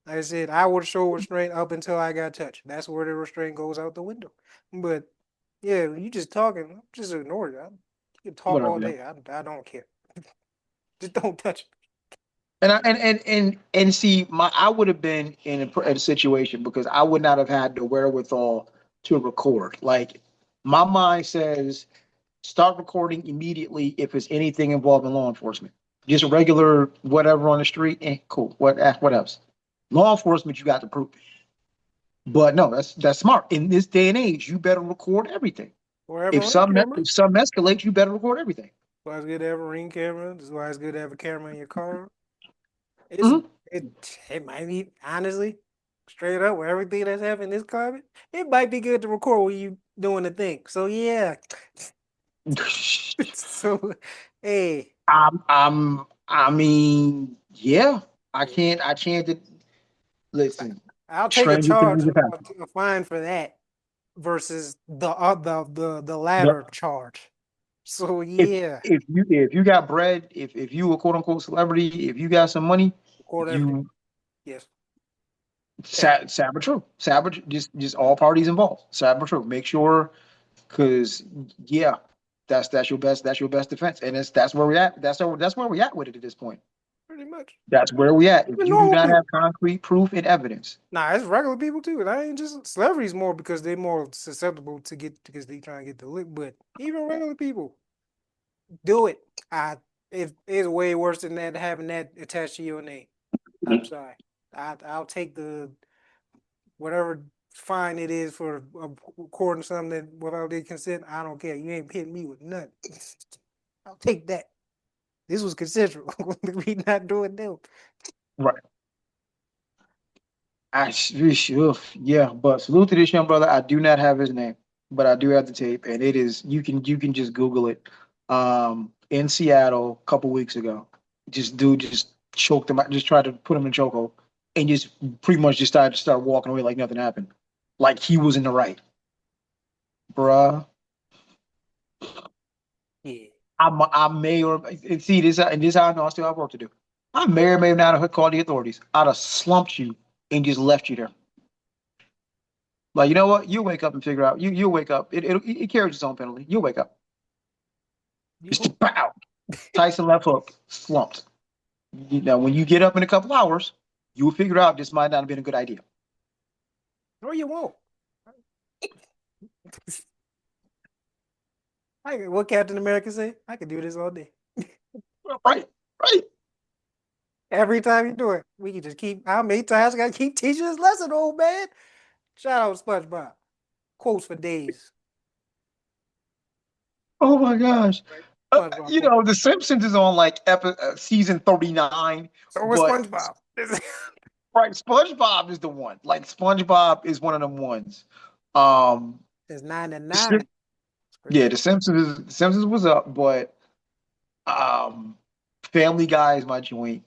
Like I said, I would show restraint up until I got touched. That's where the restraint goes out the window. But yeah, you just talking, just ignore it. You can talk all Whatever. Yeah. day. I don't care. Just don't touch it. And see, I would have been in a situation because I would not have had the wherewithal to record. Like my mind says, start recording immediately if it's anything involving law enforcement. Just regular whatever on the street, cool. What else? Law enforcement, you got to prove. But no, that's smart. In this day and age, you better record everything. Or have a If ring some camera. if some escalates, you better record everything. That's why it's good to have a ring camera. This is why it's good to have a camera in your car. It's Mhm. it it might be honestly straight up with everything that's happening in this climate. It might be good to record when you doing the thing. So yeah. So hey, I mean, yeah. I can't listen. I'll take a Stranger charge, things have happened. a fine for that versus the The- latter charge. So If yeah, if you got bread, if you a quote unquote celebrity, if you got some money, record everything. you Yes, everything. saboteur, saboteur, just all parties involved. Saboteur. Make sure, because yeah, that's your best defense, and that's where we're at. That's where we're at with it at this point. Pretty much. That's where we at. If Even you do normal not have people. concrete proof and evidence, Nah, it's regular people too. And I ain't just celebrities more because they're more susceptible to get because they trying to get the lick. But even regular people do it. I If it's way worse than that having that attached to your name. I'm sorry. I'll take the whatever fine it is for recording something that without their consent. I don't care. You ain't hitting me with nothing. I'll take that. This was consensual. We not doing that. right? Yeah, but salute to this young brother. I do not have his name, but I do have the tape, and it is you can just Google it. In Seattle a couple weeks ago, just choked him out, just tried to put him in chokehold, and just pretty much just started to start walking away like nothing happened, like he was in the right, bruh. Yeah. I may or and see this and this is how I know I still have work to do. I may or may not have called the authorities. I'd have slumped you and just left you there. Like, you know what? You'll wake up and figure out. You'll wake up. It carries its own penalty. You'll wake up. You Just hope. pow. Tyson left hook, slumped. Now, when you get up in a couple hours, you will figure out this might not have been a good idea. Or you won't. What Captain America say? I could do this all day. Right, right. Every time you do it, we can just keep. How many times I gotta keep teaching this lesson, old man? Shout out SpongeBob. Quotes for days. Oh my gosh. Right. SpongeBob You quote. know, The Simpsons is on like season 39, So was but SpongeBob. right, SpongeBob is the one. Like SpongeBob is one of them ones. Um, It's 99. the It's yeah, crazy. The Simpsons was up, but um, Family Guy is my joint.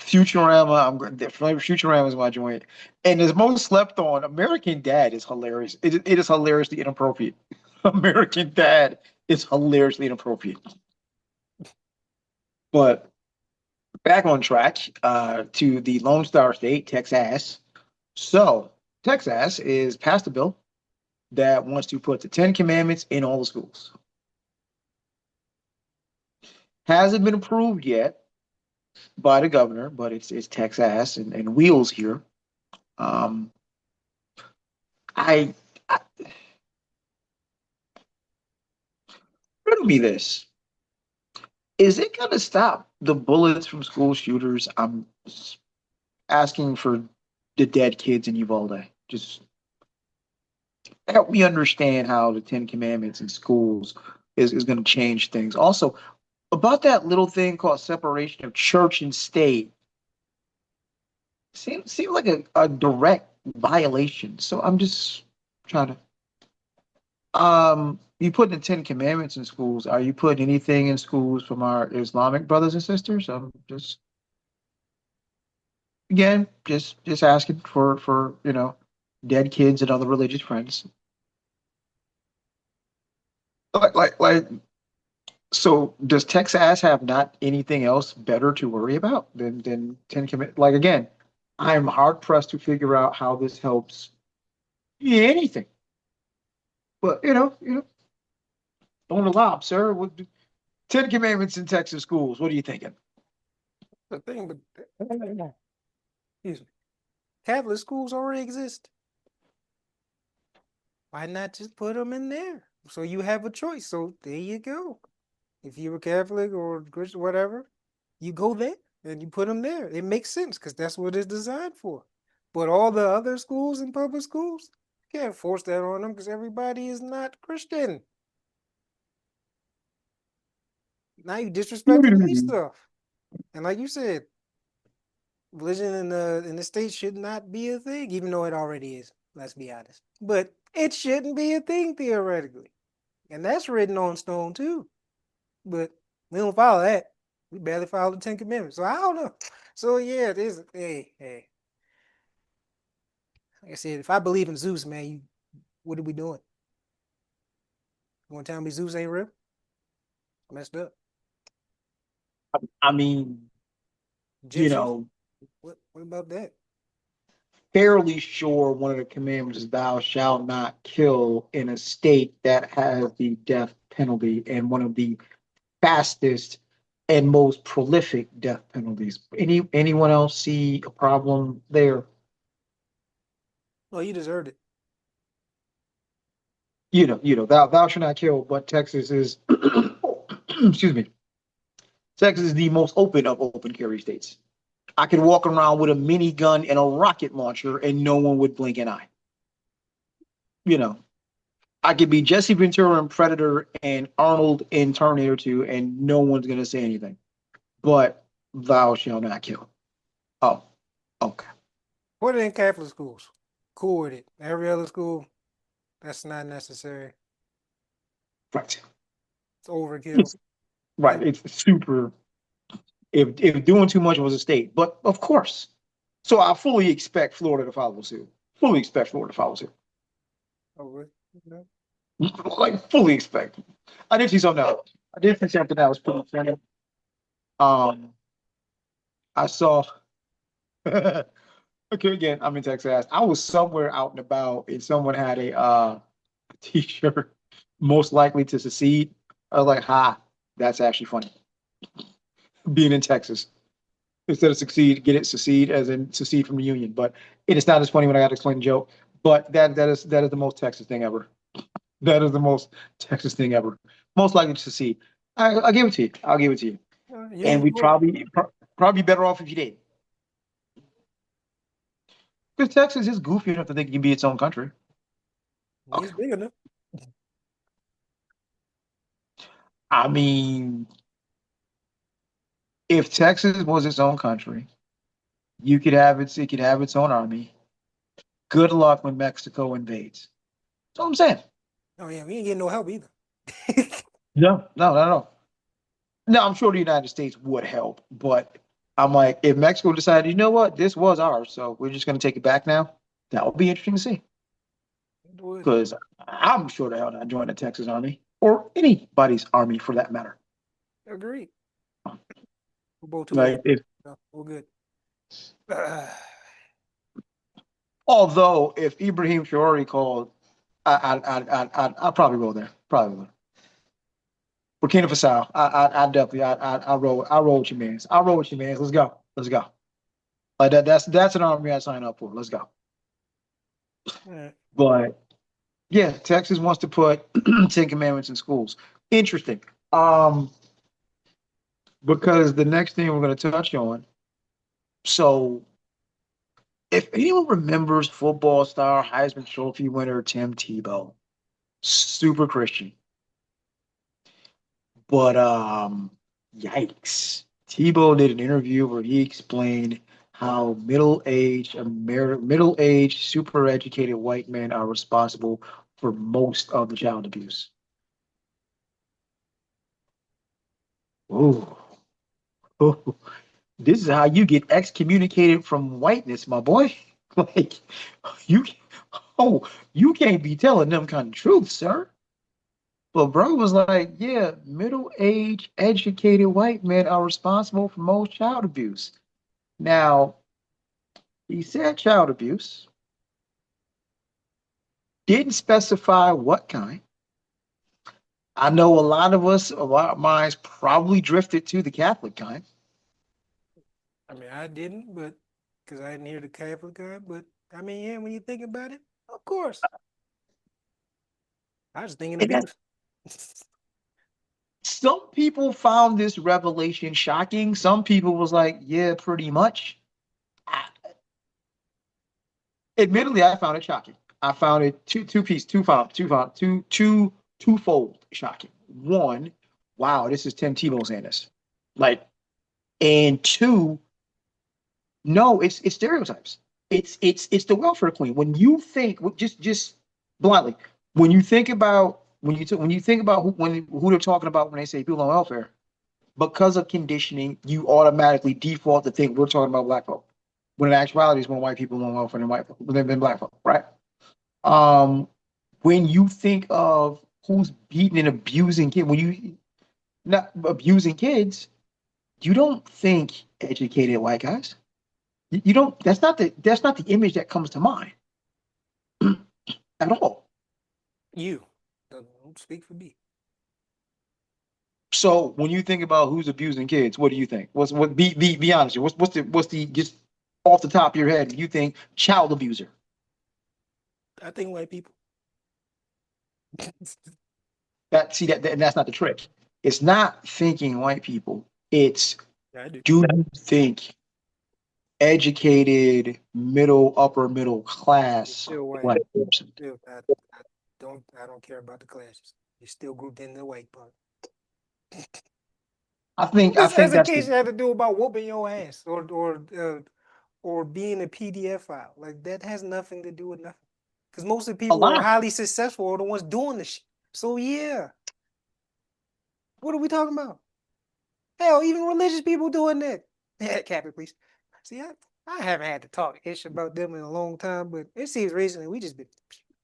Futurama is my joint, and as most slept on, American Dad is hilarious. It is hilariously inappropriate. American Dad is hilariously inappropriate. But back on track to the Lone Star State, Texas. So Texas is passed a bill that wants to put the Ten Commandments in all the schools. Hasn't been approved yet by the governor, but it's Texas and wheels here. Um, I, I riddle me this: is it going to stop the bullets from school shooters? I'm asking for the dead kids in Uvalde. Just help me understand how the Ten Commandments in schools is going to change things. Also, about that little thing called separation of church and state seems like a direct violation. So I'm just trying to you putting the Ten Commandments in schools. Are you putting anything in schools from our Islamic brothers and sisters? I'm just again just asking for dead kids and other religious friends. Like so does Texas have not anything else better to worry about than Ten Commandments? Like again, I'm hard pressed to figure out how this helps anything. But don't allow, sir. Ten Commandments in Texas schools. What are you thinking? The thing, but excuse me, Catholic schools already exist. Why not just put them in there? So you have a choice. So there you go. If you're a Catholic or Christian, whatever, you go there and you put them there. It makes sense because that's what it's designed for. But all the other schools and public schools, you can't force that on them because everybody is not Christian. Now you disrespecting their stuff. And like you said, religion in the state should not be a thing, even though it already is. Let's be honest. But it shouldn't be a thing theoretically, and that's written on stone too. But we don't follow that. We barely follow the Ten Commandments. So I don't know. So yeah, this hey. Like I said, if I believe in Zeus, man, what are we doing? You want to tell me Zeus ain't real? Messed up. I mean, you Egyptians? know, What about that? fairly sure one of the commandments is thou shalt not kill in a state that has the death penalty and one of the fastest and most prolific death penalties. Anyone else see a problem there? Oh, you deserved it. Thou shalt not kill, but Texas is excuse me. Texas is the most open of open carry states. I could walk around with a minigun and a rocket launcher and no one would blink an eye. You know, I could be Jesse Ventura in Predator and Arnold in Terminator 2 and no one's going to say anything. But thou shalt not kill. Oh, okay. Put it in Catholic schools. Cool with it. Every other school, that's not necessary. Right. It's overkill. It's And right. It's super if doing too much was a state. But of course. So I fully expect Florida to follow suit. Fully expect Florida to follow suit. over. You Like fully expect. I did see something else. I did see something that was pretty funny. Um, I saw. Okay, again, I'm in Texas. I was somewhere out and about, and someone had a T-shirt, most likely to succeed. I was like, "Ha, that's actually funny." Being in Texas instead of succeed, get it succeed as in secede from the union. But it is not as funny when I got to explain the joke. But that is the most Texas thing ever. That is the most Texas thing ever. Most likely to succeed. I'll give it to you. I'll give it to you. you And ain't we Florida. probably better off if you did. Because Texas is goofy enough to think it can be its own country. He's Okay. big enough. I mean, if Texas was its own country, it could have its own army. Good luck when Mexico invades. That's all I'm saying. Oh yeah, we ain't getting no help either. No, no, no, no. No, I'm sure the United States would help, but I'm like, if Mexico decided, you know what, this was ours, so we're just going to take it back now, that would be interesting to see. It would. Because I'm sure the hell not join the Texas Army or anybody's army for that matter. Agreed. We're both too old. Like, if No, we're good. although if Ibrahim Traore called, I'd probably go there. Probably would. Burkina Faso, I definitely, I roll with your mans. I roll with your mans. Let's go. Like that's an army I sign up for. Let's go. Yeah. But yeah, Texas wants to put Ten Commandments in schools. Interesting. Um, because the next thing we're going to touch on. So, if anyone remembers football star Heisman Trophy winner Tim Tebow, super Christian, but Yikes. Tebow did an interview where he explained how middle-aged, super educated white men are responsible for most of the child abuse. Oh, oh, this is how you get excommunicated from whiteness, my boy. Like you, oh, you can't be telling them kind of truth, sir. But bro was like, yeah, middle-aged, educated white men are responsible for most child abuse. Now, he said child abuse, didn't specify what kind. I know a lot of us, a lot of minds probably drifted to the Catholic kind. I mean, I didn't, but because I didn't hear the Catholic guy. But I mean, yeah, when you think about it, of course, I was thinking And abuse. some people found this revelation shocking. Some people was like, yeah, pretty much. I, admittedly, I found it shocking. I found it twofold shocking. One, wow, this is Tim Tebow saying this. Like, and two, no, it's stereotypes. It's the welfare queen. When you think just bluntly, when you think about who they're talking about when they say people on welfare, because of conditioning, you automatically default to think we're talking about black folk. When in actuality, it's more white people on welfare than black folk, right? Um, when you think of who's beating and abusing kids, when you not abusing kids, you don't think educated white guys. You don't. That's not the image that comes to mind at all. You don't speak for me. So when you think about who's abusing kids, what do you think? Be honest? What's the just off the top of your head? You think child abuser? I think white people. That see that and that's not the trick. It's not thinking white people. It's I do. do you think educated upper middle You're class still white. white person? Still, I I don't care about the classes. You're still grouped in the white part. I This think that's the education had to do about whooping your ass or being a PDF file. Like that has nothing to do with nothing. Because most of the a people who are lot. highly successful are the ones doing the shit. So yeah, what are we talking about? Hell, even religious people doing that. Yeah, Catholic, please. See, I haven't had to talk ish about them in a long time, but it seems recently we just been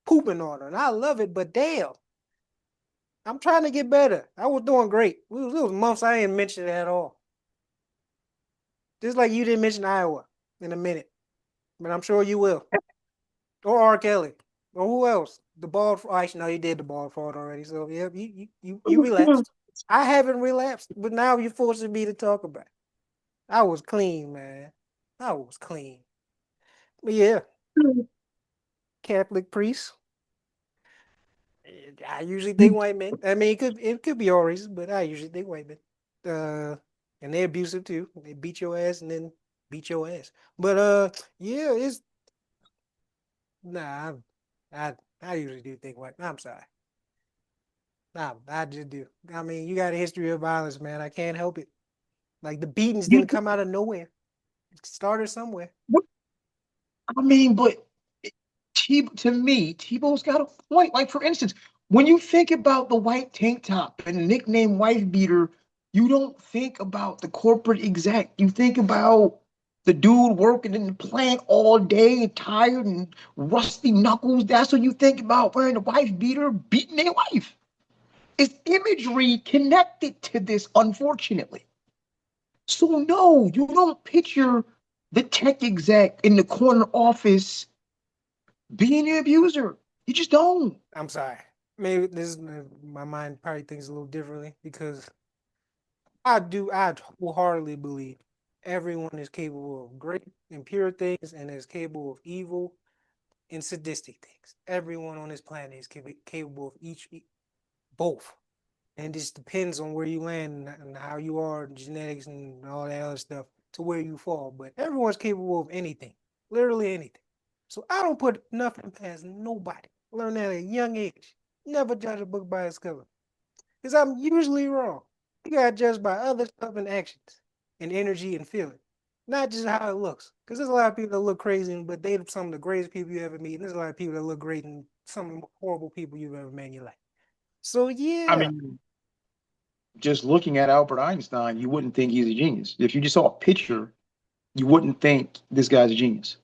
pooping on her, and I love it. But damn, I'm trying to get better. I was doing great. It was months I didn't mention it at all. Just like you didn't mention Iowa in a minute, but I'm sure you will. Or R. Kelly. Or who else? The bald. Oh, actually, no, you did the bald fraud already. So yeah, you relapsed. I haven't relapsed, but now you're forcing me to talk about it. I was clean, man. I was clean. But yeah, Catholic priests. I usually think white men. I mean, it could be all reasons, but I usually think white men. And they're abusive too. They beat your ass and then beat your ass. But yeah, it's nah. I usually do think white. I'm sorry. Nah, I just do. I mean, you got a history of violence, man. I can't help it. Like the beatings You, didn't come out of nowhere. It started somewhere. I mean, but to me, Tebow's got a point. Like, for instance, when you think about the white tank top and the nickname wife beater, you don't think about the corporate exec. You think about the dude working in the plant all day and tired and rusty knuckles. That's what you think about wearing the wife beater, beating their wife. It's imagery connected to this, unfortunately. So, no, you don't picture the tech exec in the corner office being the abuser. You just don't. I'm sorry. Maybe this is my mind probably thinks a little differently because I wholeheartedly believe everyone is capable of great and pure things and is capable of evil and sadistic things. Everyone on this planet is capable of both. And it just depends on where you land and how you are, genetics and all that other stuff to where you fall. But everyone's capable of anything, literally anything. So I don't put nothing past nobody. Learn that at a young age. Never judge a book by its cover. Because I'm usually wrong. You gotta judge by other stuff and actions and energy and feeling, not just how it looks. Because there's a lot of people that look crazy, but they're some of the greatest people you ever meet. And there's a lot of people that look great and some of the horrible people you've ever met in your life. So I yeah, mean, just looking at Albert Einstein, you wouldn't think he's a genius. If you just saw a picture, you wouldn't think this guy's a genius.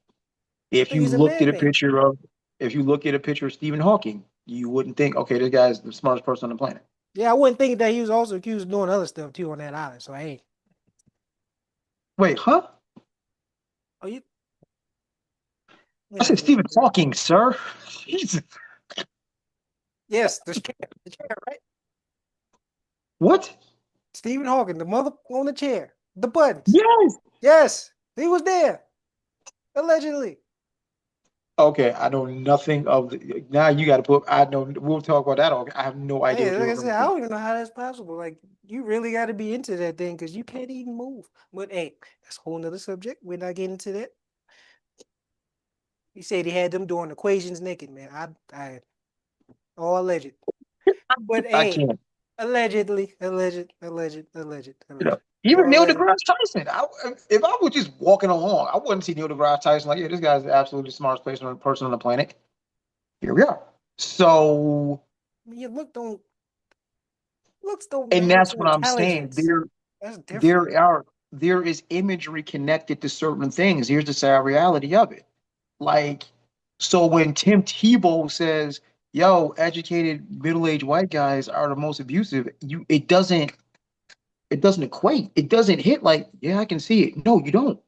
I If think you he's a looked at a madman. picture of, if you look at a picture of Stephen Hawking, you wouldn't think, okay, this guy's the smartest person on the planet. Yeah, I wouldn't think that he was also accused of doing other stuff too on that island. So I ain't. Wait, huh? Oh, you? I Yeah, said Stephen Hawking, sir. Jesus. yes, the chair, right? What? Stephen Hawking, the mother on the chair, the buttons. Yes. Yes, he was there allegedly. Okay, I know nothing of the. Now you got to put. I know. We'll talk about that. I have no idea Hey, what like you're I referring said, I to. don't even know how that's possible. Like, you really got to be into that thing because you can't even move. But hey, that's a whole nother subject. We're not getting into that. He said he had them doing equations naked, man. I all alleged. But I hey, can't. You know, alleged. even All Neil alleged. deGrasse Tyson. If I was just walking along, I wouldn't see Neil deGrasse Tyson like, yeah, this guy's absolutely the smartest person on the planet. Here we are. So, I mean, your looks don't and match that's what I'm saying. intelligence. That's different. There are, there is imagery connected to certain things. Here's the sad reality of it. Like, so when Tim Tebow says, "Yo, educated middle-aged white guys are the most abusive," it doesn't equate. It doesn't hit like, yeah, I can see it. No, you don't.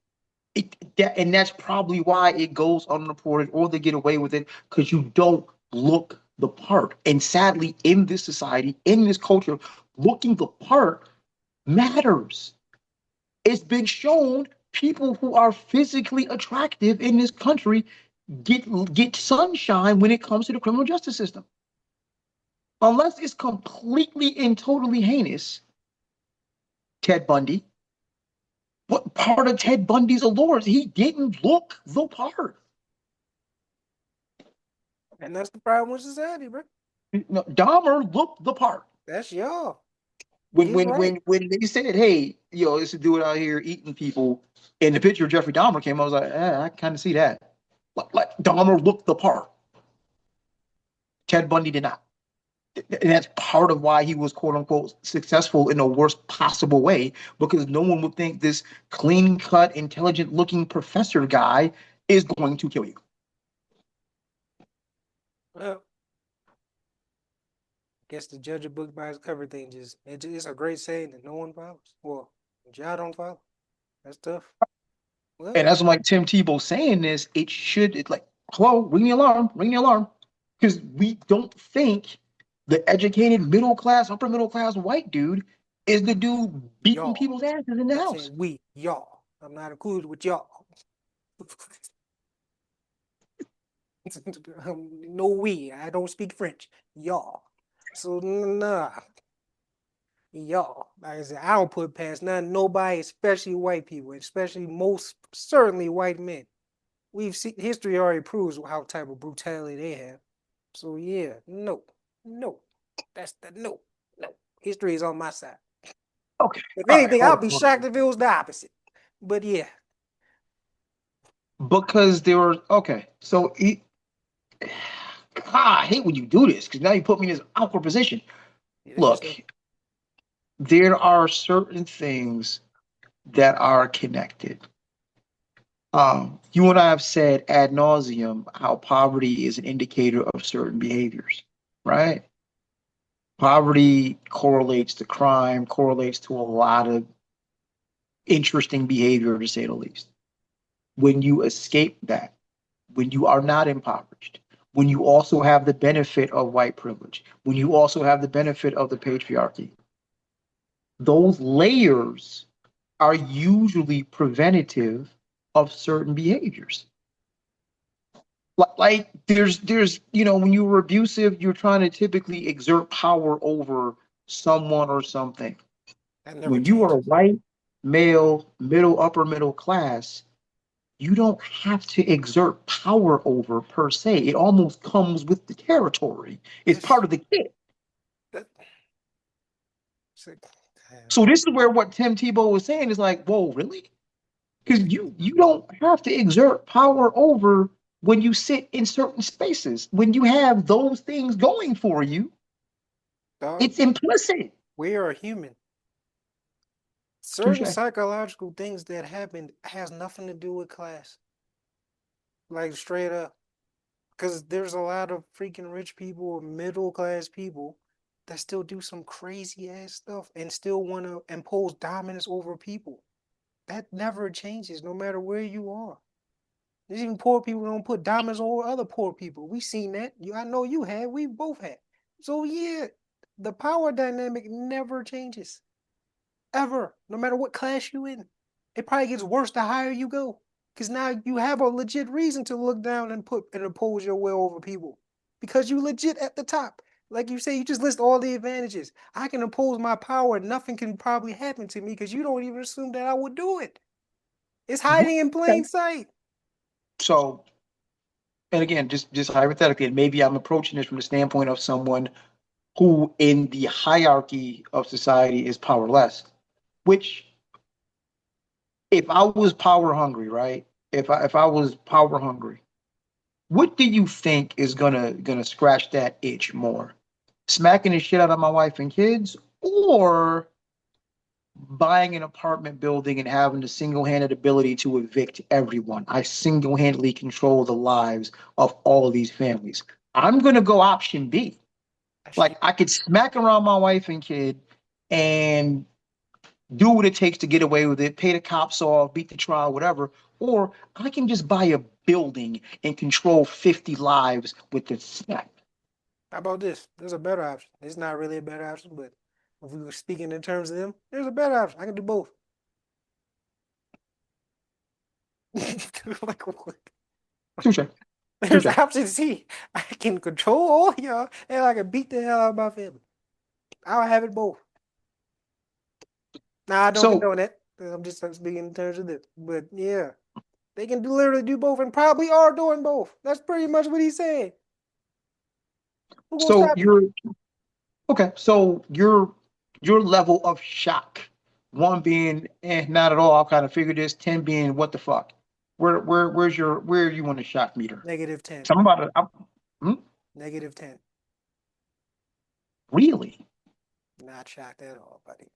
And that's probably why it goes unreported or they get away with it because you don't look the part. And sadly, in this society, in this culture, looking the part matters. It's been shown people who are physically attractive in this country get sunshine when it comes to the criminal justice system. Unless it's completely and totally heinous, Ted Bundy. What part of Ted Bundy's allures? He didn't look the part. And that's the problem with society, bro. No, Dahmer looked the part. That's y'all. When He's when right. when when they said, "Hey, yo, this dude out here eating people," and the picture of Jeffrey Dahmer came, I was like, I kind of see that. Like Dahmer looked the part. Ted Bundy did not. And that's part of why he was quote unquote successful in the worst possible way, because no one would think this clean cut, intelligent looking professor guy is going to kill you. Well, guess the judge a book by his cover thing it's a great saying that no one follows. Well, y'all don't follow. That's tough. And Well, as I'm like Tim Tebow saying this, it should, it's like, hello, ring the alarm. Because we don't think the educated middle class, upper middle class white dude is the dude beating y'all. people's asses in the Not house. saying we, y'all. I'm not included with y'all. No we. I don't speak French. Y'all. So nah. Y'all. Like I said, I don't put past nobody, especially white people, especially most certainly white men. We've seen history already proves how type of brutality they have. So yeah, no, no, that's the no, no. History is on my side. Okay. If All right. anything, Hold I'll on. be Hold on. shocked if it was the opposite. But yeah, Because there were, okay. So I hate when you do this because now you put me in this awkward position. it is Look, though. there are certain things that are connected. You and I have said ad nauseum how poverty is an indicator of certain behaviors, right? Poverty correlates to crime, correlates to a lot of interesting behavior, to say the least. When you escape that, when you are not impoverished, when you also have the benefit of white privilege, when you also have the benefit of the patriarchy, those layers are usually preventative of certain behaviors. Like there's when you were abusive, you're trying to typically exert power over someone or something. That never When you are a changes. white male, upper middle class, you don't have to exert power over per se. It almost comes with the territory. It's This part of the kit. that so, So this is where what Tim Tebow was saying is like, whoa, really? Because you don't have to exert power over when you sit in certain spaces. When you have those things going for you, Dog, it's implicit. we are human. Certain Touche. psychological things that happen has nothing to do with class. Like straight up. Because there's a lot of freaking rich people or middle class people that still do some crazy ass stuff and still want to impose dominance over people. That never changes, no matter where you are. There's even poor people who don't put dominance over other poor people. We seen that. I know you had. We both had. So yeah, the power dynamic never changes ever, no matter what class you in. It probably gets worse the higher you go, because now you have a legit reason to look down and put and impose your will over people, because you legit at the top. Like you say, you just list all the advantages. I can impose my power, and nothing can probably happen to me because you don't even assume that I would do it. It's Mhm. hiding in Okay. plain sight. So, and again, just hypothetically, and maybe I'm approaching this from the standpoint of someone who, in the hierarchy of society, is powerless. Which, if I was power hungry, right? If I was power hungry, what do you think is gonna scratch that itch more? Smacking the shit out of my wife and kids, or buying an apartment building and having the single-handed ability to evict everyone? I single-handedly control the lives of all of these families. I'm gonna go option B. Like I could smack around my wife and kid and do what it takes to get away with it, pay the cops off, beat the trial, whatever. Or I can just buy a building and control 50 lives with the snap. How about this? There's a better option. It's not really a better option, but if we were speaking in terms of them, there's a better option. I can do both. Like what? Touche. There's Touche. option C. I can control all y'all and I can beat the hell out of my family. I'll have it both. Nah, I don't So condone that. I'm just speaking in terms of this. But yeah, they can literally do both and probably are doing both. That's pretty much what he's saying. Who gonna so stop you? you're okay. So your level of shock, one being not at all, I'll kind of figure this, 10 being what the fuck. Where are you on the shock meter? Negative 10. So I'm about to hmm? Negative 10. Really? Not shocked at all, buddy.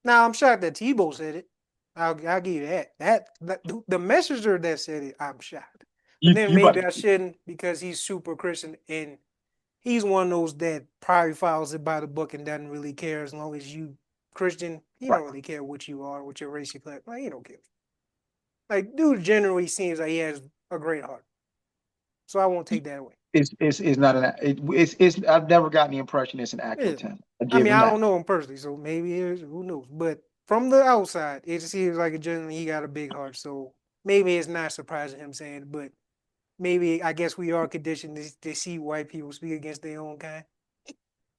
Now I'm shocked that Tebow said it. I'll give you that. That the messenger that said it, I'm shocked. But then You about maybe to I shouldn't because he's super Christian and he's one of those that probably follows it by the book and doesn't really care as long as you Christian. He right. don't really care what you are, what your race, you class. Like he don't care. Like dude generally seems like he has a great heart, so I won't take that away. It's not an it's I've never gotten the impression it's an Yeah, accurate 10. I I give mean him I that. don't know him personally, so maybe it is, who knows. But from the outside, it seems like generally he got a big heart, so maybe it's not surprising him saying it. But maybe I guess we are conditioned to see white people speak against their own kind,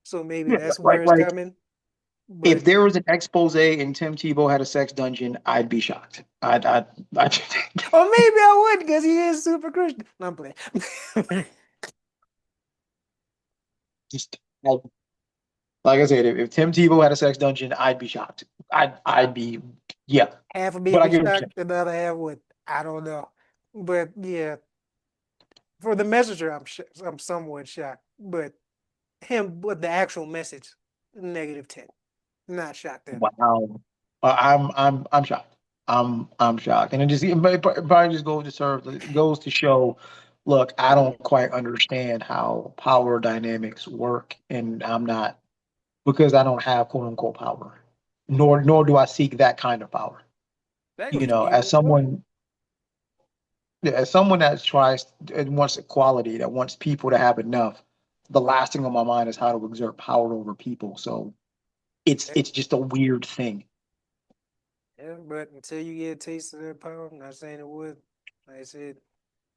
so maybe Yeah, that's where it's like coming. if But there was an expose and Tim Tebow had a sex dungeon, I'd be shocked. I or maybe I would because he is super Christian. No, I'm playing. just like I said, if Tim Tebow had a sex dungeon, I'd be shocked. I'd be yeah. Half of me But I be get what you're shocked, the other half would. I don't know. But yeah, for the messenger, I'm somewhat shocked. But but the actual message, negative 10. Not shocked saying. at all. Wow. I'm shocked. I'm shocked, and it probably just goes to serve. It goes to show. Look, I don't quite understand how power dynamics work, and I'm not because I don't have quote unquote power, nor do I seek that kind of power. That You goes to know, people. What? as someone that tries and wants equality, that wants people to have enough, the last thing on my mind is how to exert power over people. So Yeah, it's just a weird thing. yeah, but until you get a taste of that power, I'm not saying it would. Like I said,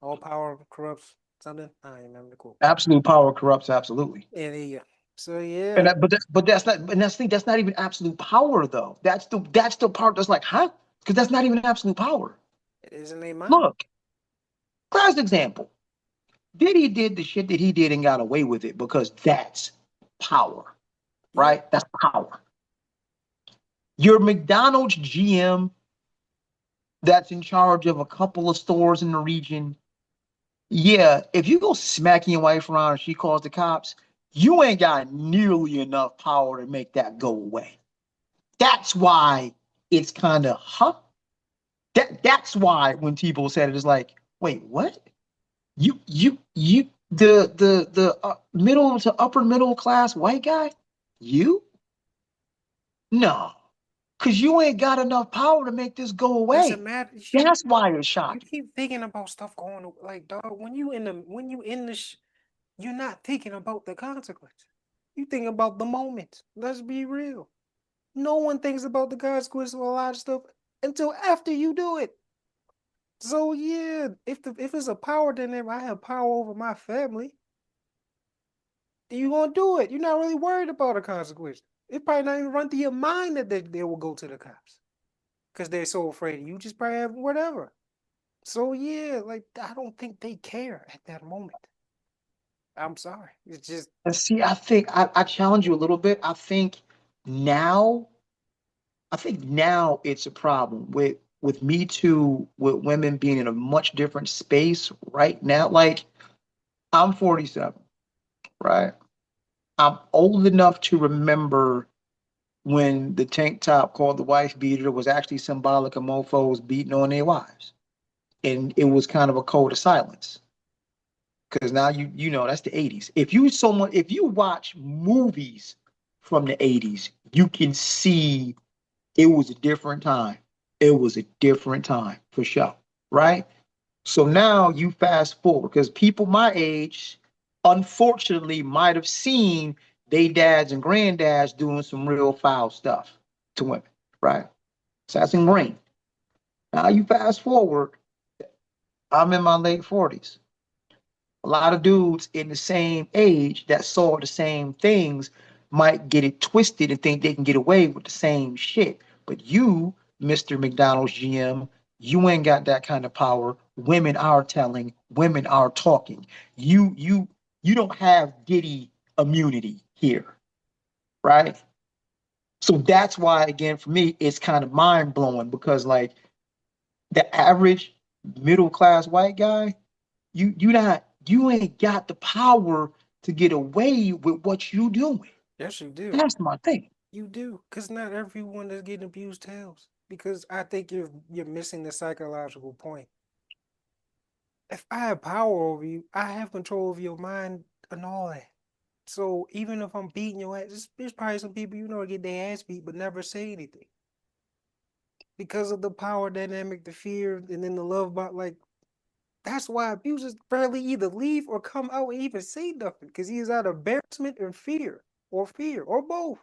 all power corrupts something. I don't remember the quote. Absolute power corrupts absolutely. Yeah, there you go. So And yeah, but that's not, and that's the thing, that's not even absolute power though. That's the part that's like, huh? Because that's not even absolute power. it is in their mind. Look, class example. Diddy did the shit that he did and got away with it because that's power, Yeah, right? That's power. Your McDonald's GM that's in charge of a couple of stores in the region. Yeah, if you go smacking your wife around and she calls the cops, you ain't got nearly enough power to make that go away. That's why it's kind of that's why when Tebow said it, it's like, wait, what? You the middle to upper middle class white guy? You? No, because you ain't got enough power to make this go Doesn't away. matter. That's why it's You shocking. keep thinking about stuff going like dog. When you in the you're not thinking about the consequence. You think about the moment. Let's be real. No one thinks about the consequence of a lot of stuff until after you do it. So yeah, if it's a power dynamic, I have power over my family. Then you gonna do it. You're not really worried about a consequence. It probably not even run through your mind that they will go to the cops because they're so afraid of you. Just probably have whatever. So yeah, like I don't think they care at that moment. I'm sorry. It's just And see, I challenge you a little bit. Now, I think now it's a problem with Me Too, with women being in a much different space right now. Like I'm 47, right? I'm old enough to remember when the tank top called the wife beater was actually symbolic of mofos beating on their wives. And it was kind of a code of silence. Because now you know that's the 80s. If you watch movies from the 80s, you can see it was a different time. It was a different time for sure. Right? So now you fast forward because people my age, unfortunately, might have seen they dads and granddads doing some real foul stuff to women, right? So that's ingrained. Now you fast forward, I'm in my late 40s. A lot of dudes in the same age that saw the same things might get it twisted and think they can get away with the same shit. But you, Mr. McDonald's GM, you ain't got that kind of power. Women are telling, women are talking. You don't have Diddy immunity here, right? So that's why, again, for me, it's kind of mind blowing because like the average middle class white guy, you ain't got the power to get away with what you doing. yes, you do. That's my thing. You do, because not everyone that's getting abused tells. Because I think you're missing the psychological point. If I have power over you, I have control over your mind and all that. So even if I'm beating your ass, there's probably some people you know get their ass beat but never say anything because of the power dynamic, the fear, and then the love about like that's why abusers barely either leave or come out and even say nothing because he is out of embarrassment and fear or both.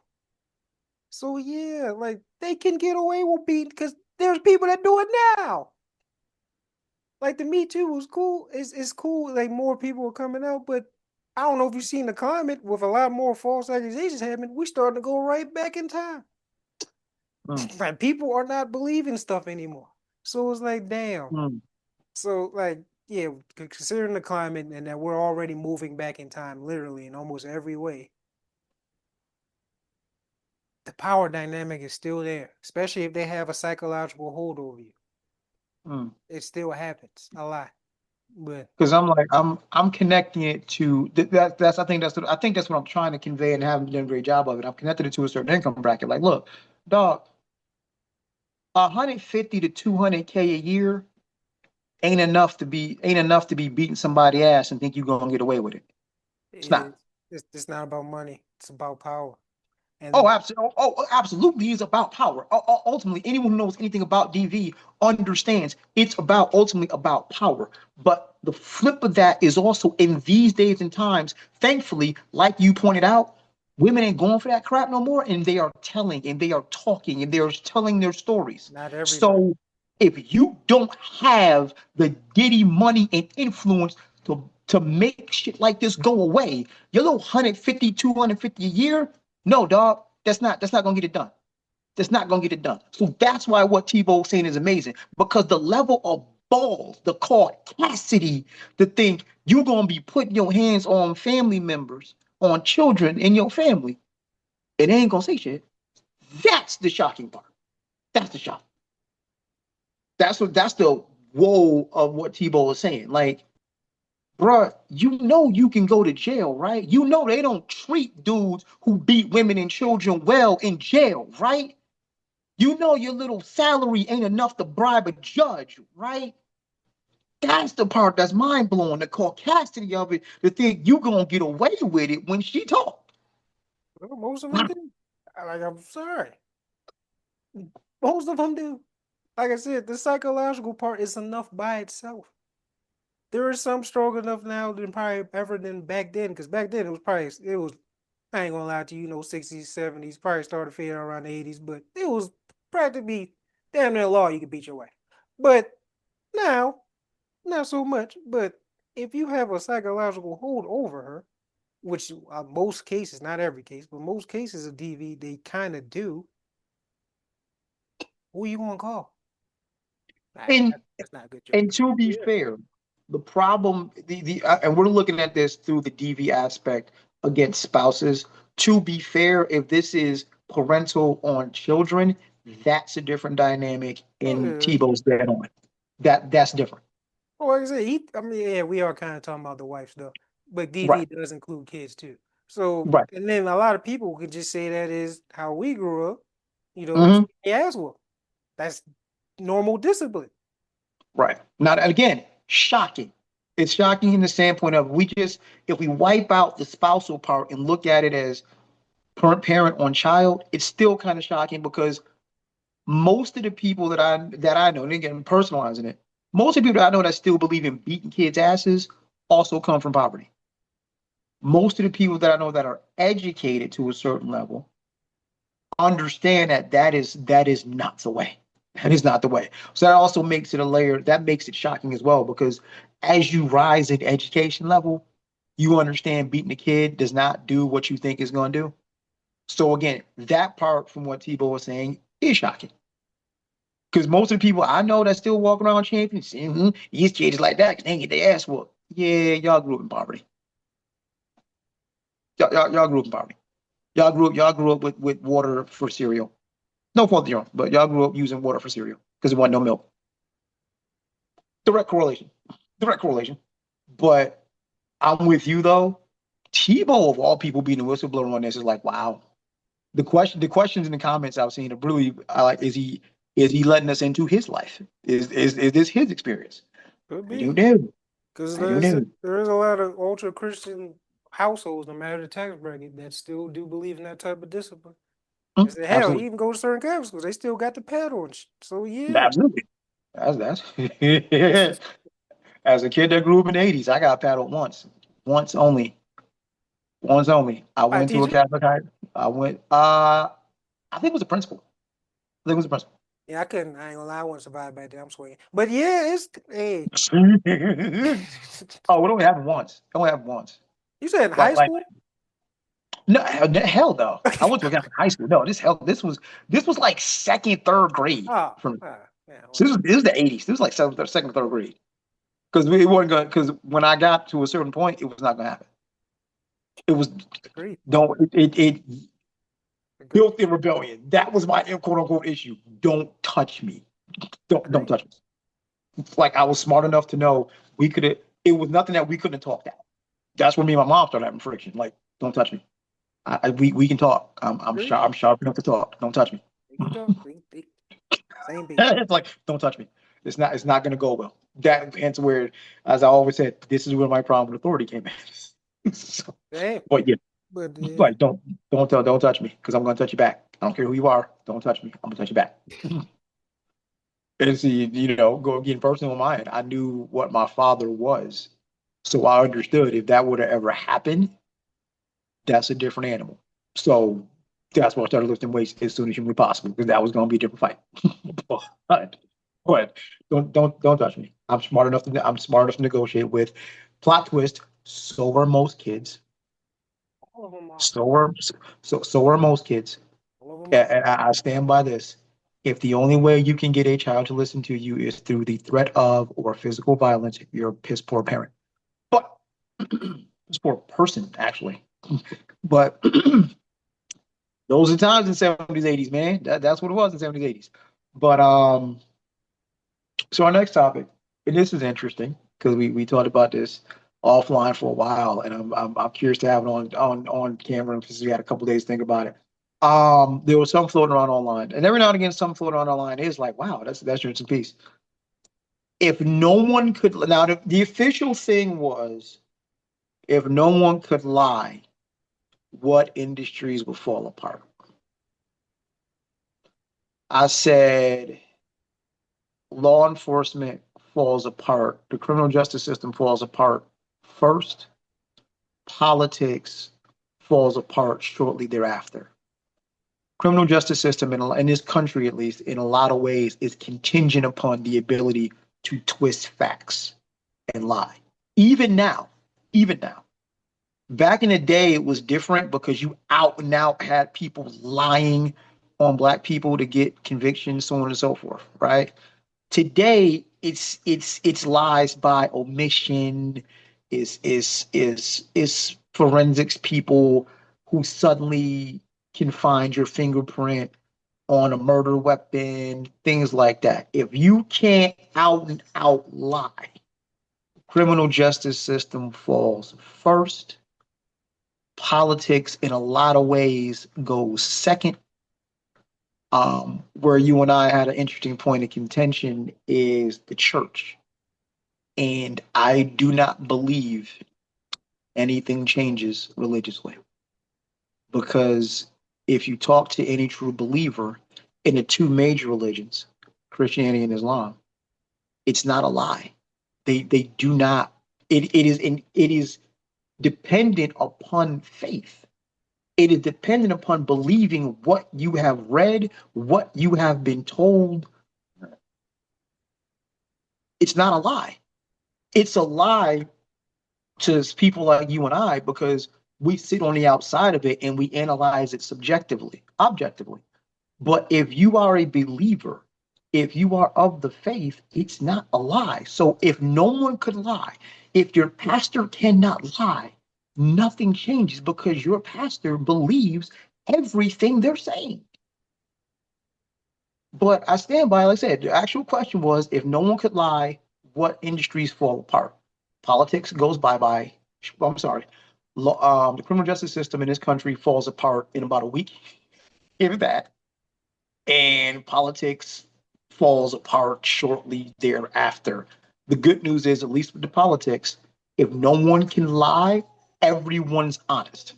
So yeah, like they can get away with beating because there's people that do it now. Like the Me Too was cool. It's cool. Like more people are coming out, but I don't know if you've seen the climate with a lot more false accusations happening. We starting to go right back in time. Mm, Like people are not believing stuff anymore. So it's like, damn. mm. So like, yeah, considering the climate and that we're already moving back in time, literally in almost every way, the power dynamic is still there. Especially if they have a psychological hold over you, Mm. it still happens a lot. But Because I'm connecting it to that's I think that's what I'm trying to convey and haven't done a great job of it. I'm connected it to a certain income bracket. Like, look, dog, 150 to 200K a year ain't enough to be beating somebody ass and think you're gonna get away with it. It's not. it, it's not about money. It's about power. Oh, And absolutely. Absolutely is about power. Ultimately, anyone who knows anything about DV understands it's about ultimately about power. But the flip of that is also in these days and times, thankfully, like you pointed out, women ain't going for that crap no more, and they are telling and they are talking and they're telling their stories. not everybody. So if you don't have the Diddy money and influence to make shit like this go away, your little 150, 250 a year, no, dog, that's not gonna get it done. That's not gonna get it done. So that's why what Tebow saying is amazing because the level of balls, the audacity to think you're gonna be putting your hands on family members, on children in your family, and they ain't gonna say shit. That's the shocking part. That's the shock. That's the woe of what Tebow is saying. Like, bruh, you know you can go to jail, right? You know they don't treat dudes who beat women and children well in jail, right? You know your little salary ain't enough to bribe a judge, right? That's the part that's mind blowing. The caucasity of it, to think you gonna get away with it when she talk. Well, most of them do. Like, I'm sorry. Most of them do. Like I said, the psychological part is enough by itself. There is some strong enough now than probably ever than back then, because back then it was I ain't gonna lie to you, 60s, 70s, probably started fading around the 80s, but it was practically damn near law you could beat your wife. But now, not so much. But if you have a psychological hold over her, which most cases, not every case, but most cases of DV, they kind of do, who you gonna call? And That's not a good joke. and to be Yeah. fair, the problem the and we're looking at this through the DV aspect against spouses. To be fair, if this is parental on children, that's a different dynamic Oh, in yeah. Tebow's dead on. That's different. Oh, like I said, I mean, yeah, we are kind of talking about the wife stuff, but DV Right. does include kids too. So, Right. and then a lot of people could just say that is how we grew up, Hmm. yeah, as well. That's normal discipline. Right. Now again, shocking. It's shocking in the standpoint of we just if we wipe out the spousal part and look at it as parent on child, it's still kind of shocking because most of the people that I know, and again, I'm personalizing it, most of the people that I know that still believe in beating kids' asses also come from poverty. Most of the people that I know that are educated to a certain level understand that that is not the way. That is not the way. So that also makes it a layer that makes it shocking as well because as you rise in education level, you understand beating a kid does not do what you think it's going to do. So again, that part from what Tebow was saying is shocking. Because most of the people I know that still walk around champions, these kids like that, 'cause they get their ass whooped. Yeah, y'all grew up in poverty. Y'all grew up in poverty. Y'all grew up with water for cereal. No fault of your own, but y'all grew up using water for cereal because there wasn't no milk. Direct correlation. Direct correlation. But I'm with you though. Tebow of all people being a whistleblower on this is like, wow. The questions in the comments I've seen are really I like is he letting us into his life? Is this his experience? Could I don't be. know. Because I don't know. there is a lot of ultra Christian households, no matter the tax bracket, that still do believe in that type of discipline. They say, hell, you Absolutely. even go to certain Catholic schools, they still got the paddle and So yeah. Absolutely. That's as a kid that grew up in the 80s, I got paddled once. Once only. Once only. I I went to teach a it. Catholic high. I went I think it was a principal. I think it was a principal. Yeah, I couldn't. I ain't gonna lie, I wouldn't survive back then. I'm swinging. But yeah, it's hey. Oh, it only happened once. It only happened once. You said in high Like school? no hell no. I went to a Catholic high school. No, this was like second, third grade Oh, for me. yeah, So well, this was the 80s. This was like second, third grade. Because it wasn't gonna because when I got to a certain point, it was not gonna happen. It was agreed. don't it Agreed. built in rebellion. That was my quote unquote issue. Don't touch me. Don't Agreed. touch me. Like I was smart enough to know we could have. It was nothing that we couldn't have talked out. That's when me and my mom started having friction. Like, don't touch me. We can talk. Agreed. I'm sharp enough to talk. Don't touch me. We can talk. Same page. It's like don't touch me. It's not going to go well. That's where, as I always said, this is where my problem with authority came in. So, Damn. but yeah, But yeah. like don't touch me because I'm going to touch you back. I don't care who you are. Don't touch me. I'm going to touch you back. And see, go getting personal in mind. I knew what my father was, so I understood if that would have ever happened, that's a different animal. So that's why I started lifting weights as soon as humanly possible because that was going to be a different fight. but, but don't touch me. I'm smart enough to negotiate with. Plot twist. So are most kids. All of them are. So are most kids. All of them are. And I stand by this. If the only way you can get a child to listen to you is through the threat of or physical violence, you're a piss poor parent. But piss poor person, actually. But those are times in 70s, 80s, man. That's what it was in 70s, 80s. But so our next topic, and this is interesting because we talked about this offline for a while, and I'm curious to have it on camera because we had a couple days to think about it. There was some floating around online, and every now and again, some floating around online is like, wow, that's an interesting piece. If no one could now, the official thing was if no one could lie, what industries would fall apart? I said law enforcement falls apart, the criminal justice system falls apart first, politics falls apart shortly thereafter. Criminal justice system in this country, at least in a lot of ways, is contingent upon the ability to twist facts and lie. Even now, even now. Back in the day, it was different because you out and out had people lying on black people to get convictions, so on and so forth, right? Today, it's lies by omission, is forensics people who suddenly can find your fingerprint on a murder weapon, things like that. If you can't out and out lie, criminal justice system falls first. Politics, in a lot of ways, goes second. Where you and I had an interesting point of contention is the church. And I do not believe anything changes religiously. Because if you talk to any true believer in the two major religions, Christianity and Islam, it's not a lie. They do not, it is dependent upon faith. It is dependent upon believing what you have read, what you have been told. It's not a lie. It's a lie to people like you and I because we sit on the outside of it and we analyze it subjectively, objectively. But if you are a believer, if you are of the faith, it's not a lie. So if no one could lie, if your pastor cannot lie, nothing changes because your pastor believes everything they're saying. But I stand by, like I said, the actual question was if no one could lie, what industries fall apart? Politics goes bye bye. I'm sorry. The criminal justice system in this country falls apart in about a week, if that. And politics falls apart shortly thereafter. The good news is, at least with the politics, if no one can lie, everyone's honest.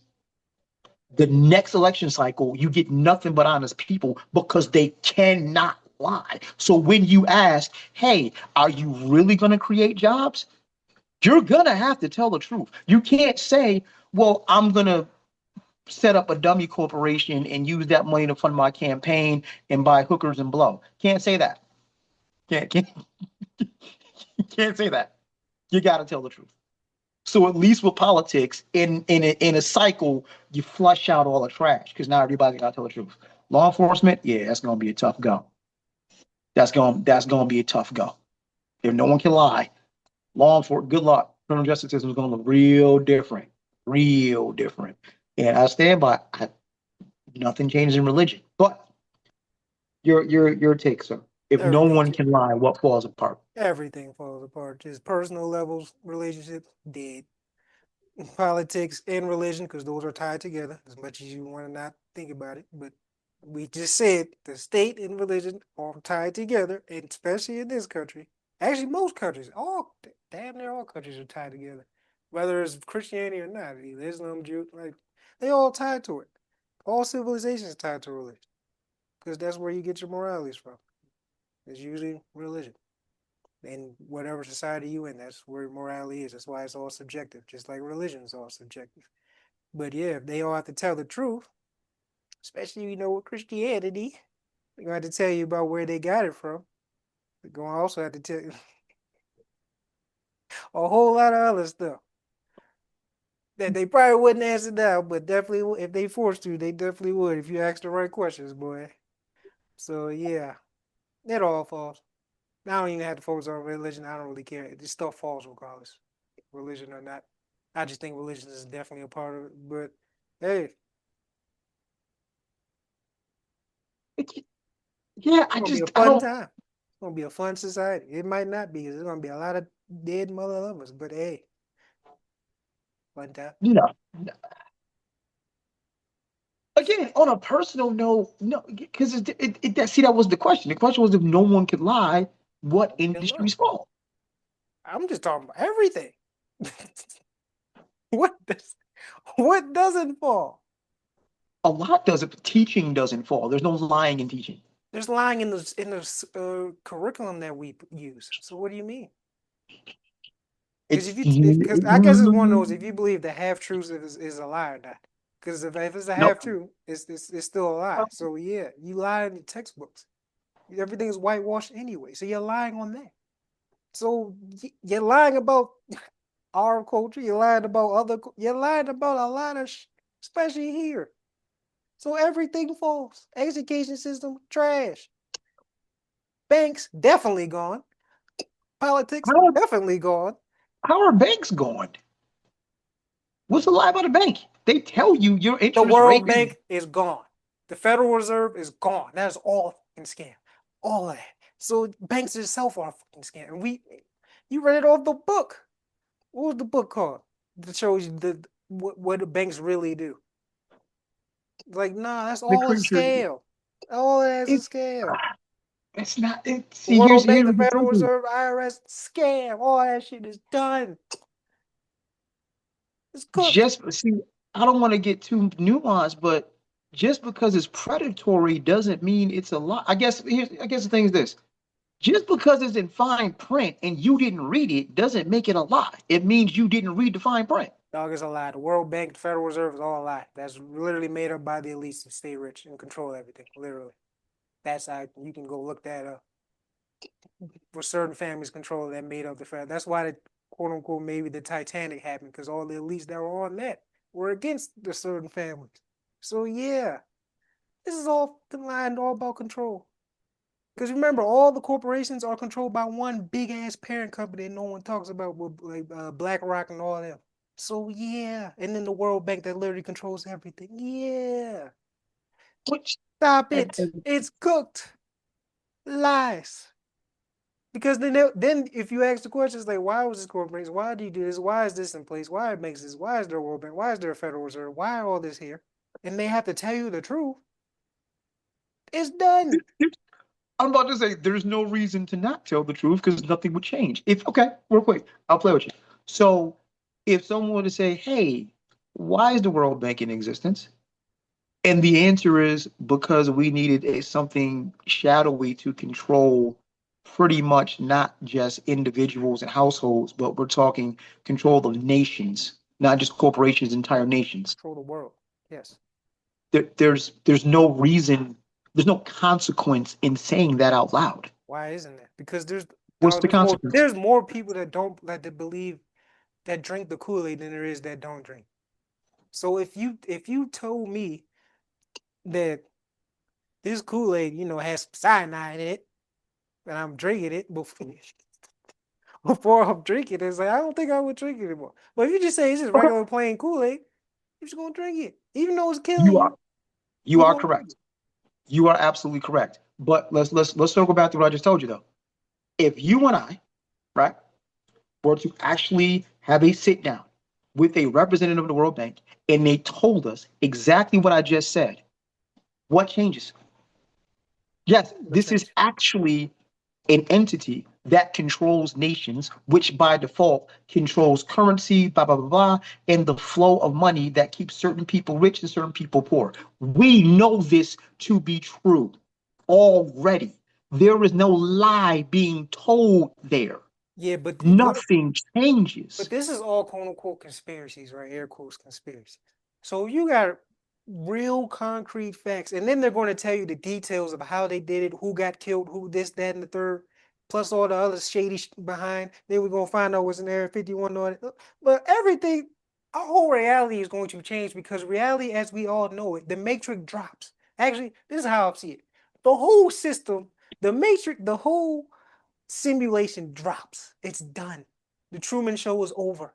The next election cycle, you get nothing but honest people because they cannot lie. So when you ask, hey, are you really going to create jobs? You're going to have to tell the truth. You can't say, well, I'm going to set up a dummy corporation and use that money to fund my campaign and buy hookers and blow. Can't say that. Can't can't say that. You got to tell the truth. So at least with politics, in a cycle, you flush out all the trash because now everybody got to tell the truth. Law enforcement, yeah, that's gonna be a tough go. That's gonna be a tough go. If no one can lie, law enforcement, good luck. Criminal justice system is gonna look real different, real different. And I stand by. Nothing changes in religion, but your take, sir. If no Everything, one can lie, what falls apart? everything falls apart. Just personal levels, relationships, dead. Politics and religion, because those are tied together, as much as you want to not think about it. But we just said the state and religion are tied together, and especially in this country. Actually, most countries, all damn near all countries are tied together, whether it's Christianity or not. Islam, Jew, like they all tied to it. All civilizations tied to religion, because that's where you get your moralities from. It's usually religion. In whatever society you in, that's where morality is. That's why it's all subjective, just like religion is all subjective. But yeah, if they all have to tell the truth, especially with Christianity, they're gonna have to tell you about where they got it from. They're gonna also have to tell you a whole lot of other stuff that they probably wouldn't answer now, but definitely if they forced to, they definitely would if you ask the right questions, boy. So yeah, it all falls. I don't even have to focus on religion. I don't really care. This stuff falls regardless, religion or not. I just think religion is definitely a part of it. But hey, Yeah, It's gonna be a I fun don't, time. It's gonna be a fun society. It might not be, 'cause there's gonna be a lot of dead mother lovers, but hey, fun time. you know. Again, on a personal note, no, because see, that was the question. The question was if no one could lie, what Then look, industries fall? I'm just talking about everything. What does what doesn't fall? A lot doesn't. Teaching doesn't fall. There's no lying in teaching. There's lying in the curriculum that we use. So what do you mean? Because It's because I guess it's one of those, if you believe that half truth is a lie or not. Because if it's a half nope. truth, it's still a lie. So yeah, you lie in the textbooks. Everything is whitewashed anyway. So you're lying on that. So you're lying about our culture. You're lying about You're lying about a lot of, especially here. So everything falls. Education system trash. Banks definitely gone. Politics How definitely gone. how are banks going? What's the lie about a bank? They tell you your The interest rate World is. Bank is gone. The Federal Reserve is gone. That is all fucking scam. All of that. So banks itself are a fucking scam. And you read it off the book. What was the book called? That shows you what the banks really do. Like, nah, that's The all a creature. scam. All that is a It, scam. it's not. The See, World Bank, here's the the Federal thing. Reserve, IRS, scam. All that shit is done. It's cooked. Just see, I don't want to get too nuanced, but just because it's predatory doesn't mean it's a lie. I guess the thing is this: just because it's in fine print and you didn't read it doesn't make it a lie. It means you didn't read the fine print. Dog is a lie. The World Bank, the Federal Reserve is all a lie. That's literally made up by the elites to stay rich and control everything. Literally. That's how you can go look that up. For certain families control that made up the Fed. That's why the quote unquote maybe the Titanic happened, because all the elites that were on that were against the certain families. So yeah, this is all aligned all about control. Because remember, all the corporations are controlled by one big ass parent company that no one talks about, like BlackRock and all them. So yeah, and then the World Bank that literally controls everything. Yeah, Which stop I, it. It's cooked. Lies. Because then if you ask the questions like, why was this corporation? Why do you do this? Why is this in place? Why it makes this? Why is there a World Bank? Why is there a Federal Reserve? Why all this here? And they have to tell you the truth. It's done. I'm about to say there's no reason to not tell the truth because nothing would change. If okay, real quick, I'll play with you. So if someone were to say, "Hey, why is the World Bank in existence?" And the answer is because we needed something shadowy to control pretty much not just individuals and households, but we're talking control of nations, not just corporations, entire nations. Control the world. Yes. There's no reason, there's no consequence in saying that out loud. Why isn't it? Because there's What's dog, the consequence? there's more people that don't like to believe that drink the Kool-Aid than there is that don't drink. So if you told me that this Kool-Aid, has cyanide in it, and I'm drinking it before I'm drinking it, it's like I don't think I would drink it anymore. But if you just say it's just Okay. regular plain Kool-Aid, you're just gonna drink it. Even though it's killing You are you, you you're are gonna drink correct. it. You are absolutely correct. But let's circle back to what I just told you though. If you and I, right, were to actually have a sit down with a representative of the World Bank and they told us exactly what I just said, what changes? Yes, What this is change? actually an entity that controls nations, which by default controls currency, blah, blah, blah, blah, and the flow of money that keeps certain people rich and certain people poor. We know this to be true already. There is no lie being told there. Yeah, but Nothing but changes. this is all quote unquote conspiracies, right? Air quotes conspiracies. So you got real concrete facts, and then they're going to tell you the details of how they did it, who got killed, who this, that, and the third, plus all the other shady behind. Then we're gonna find out what's in Area 51 on it. But everything, our whole reality is going to change because reality, as we all know it, the matrix drops. Actually, this is how I see it. The whole system, the matrix, the whole simulation drops. It's done. The Truman Show is over.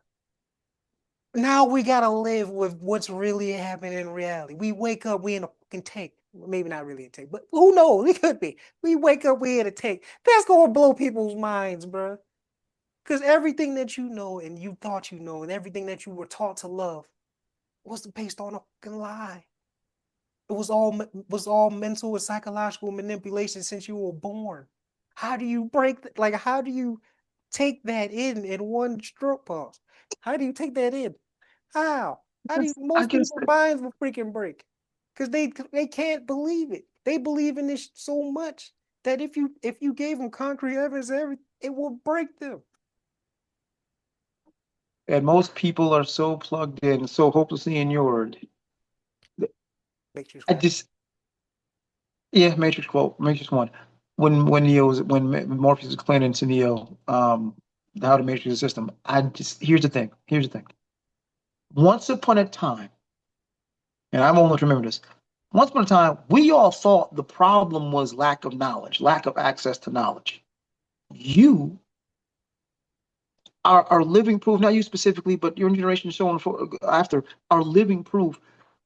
Now we gotta live with what's really happening in reality. We wake up, we in a fucking tank. Maybe not really a take, but who knows? It could be. We wake up, we had a take. That's gonna blow people's minds, bro. Because everything that you know and you thought you know and everything that you were taught to love was based on a fucking lie. It was all mental and psychological manipulation since you were born. How do you like how do you take that in one stroke pause? How do you take that in? How? How do you, I most guess people's minds will freaking break because they can't believe it. They believe in this so much that if you gave them concrete evidence, it will break them. that most people are so plugged in, so hopelessly inured. Matrix I quote. just, yeah, Matrix quote, Matrix one. When Morpheus is explaining to Neo, how to matrix the system. Here's the thing. Here's the thing. Once upon a time, and I'm old enough to remember this. Once upon a time, we all thought the problem was lack of knowledge, lack of access to knowledge. You are living proof, not you specifically, but your generation so on after are living proof.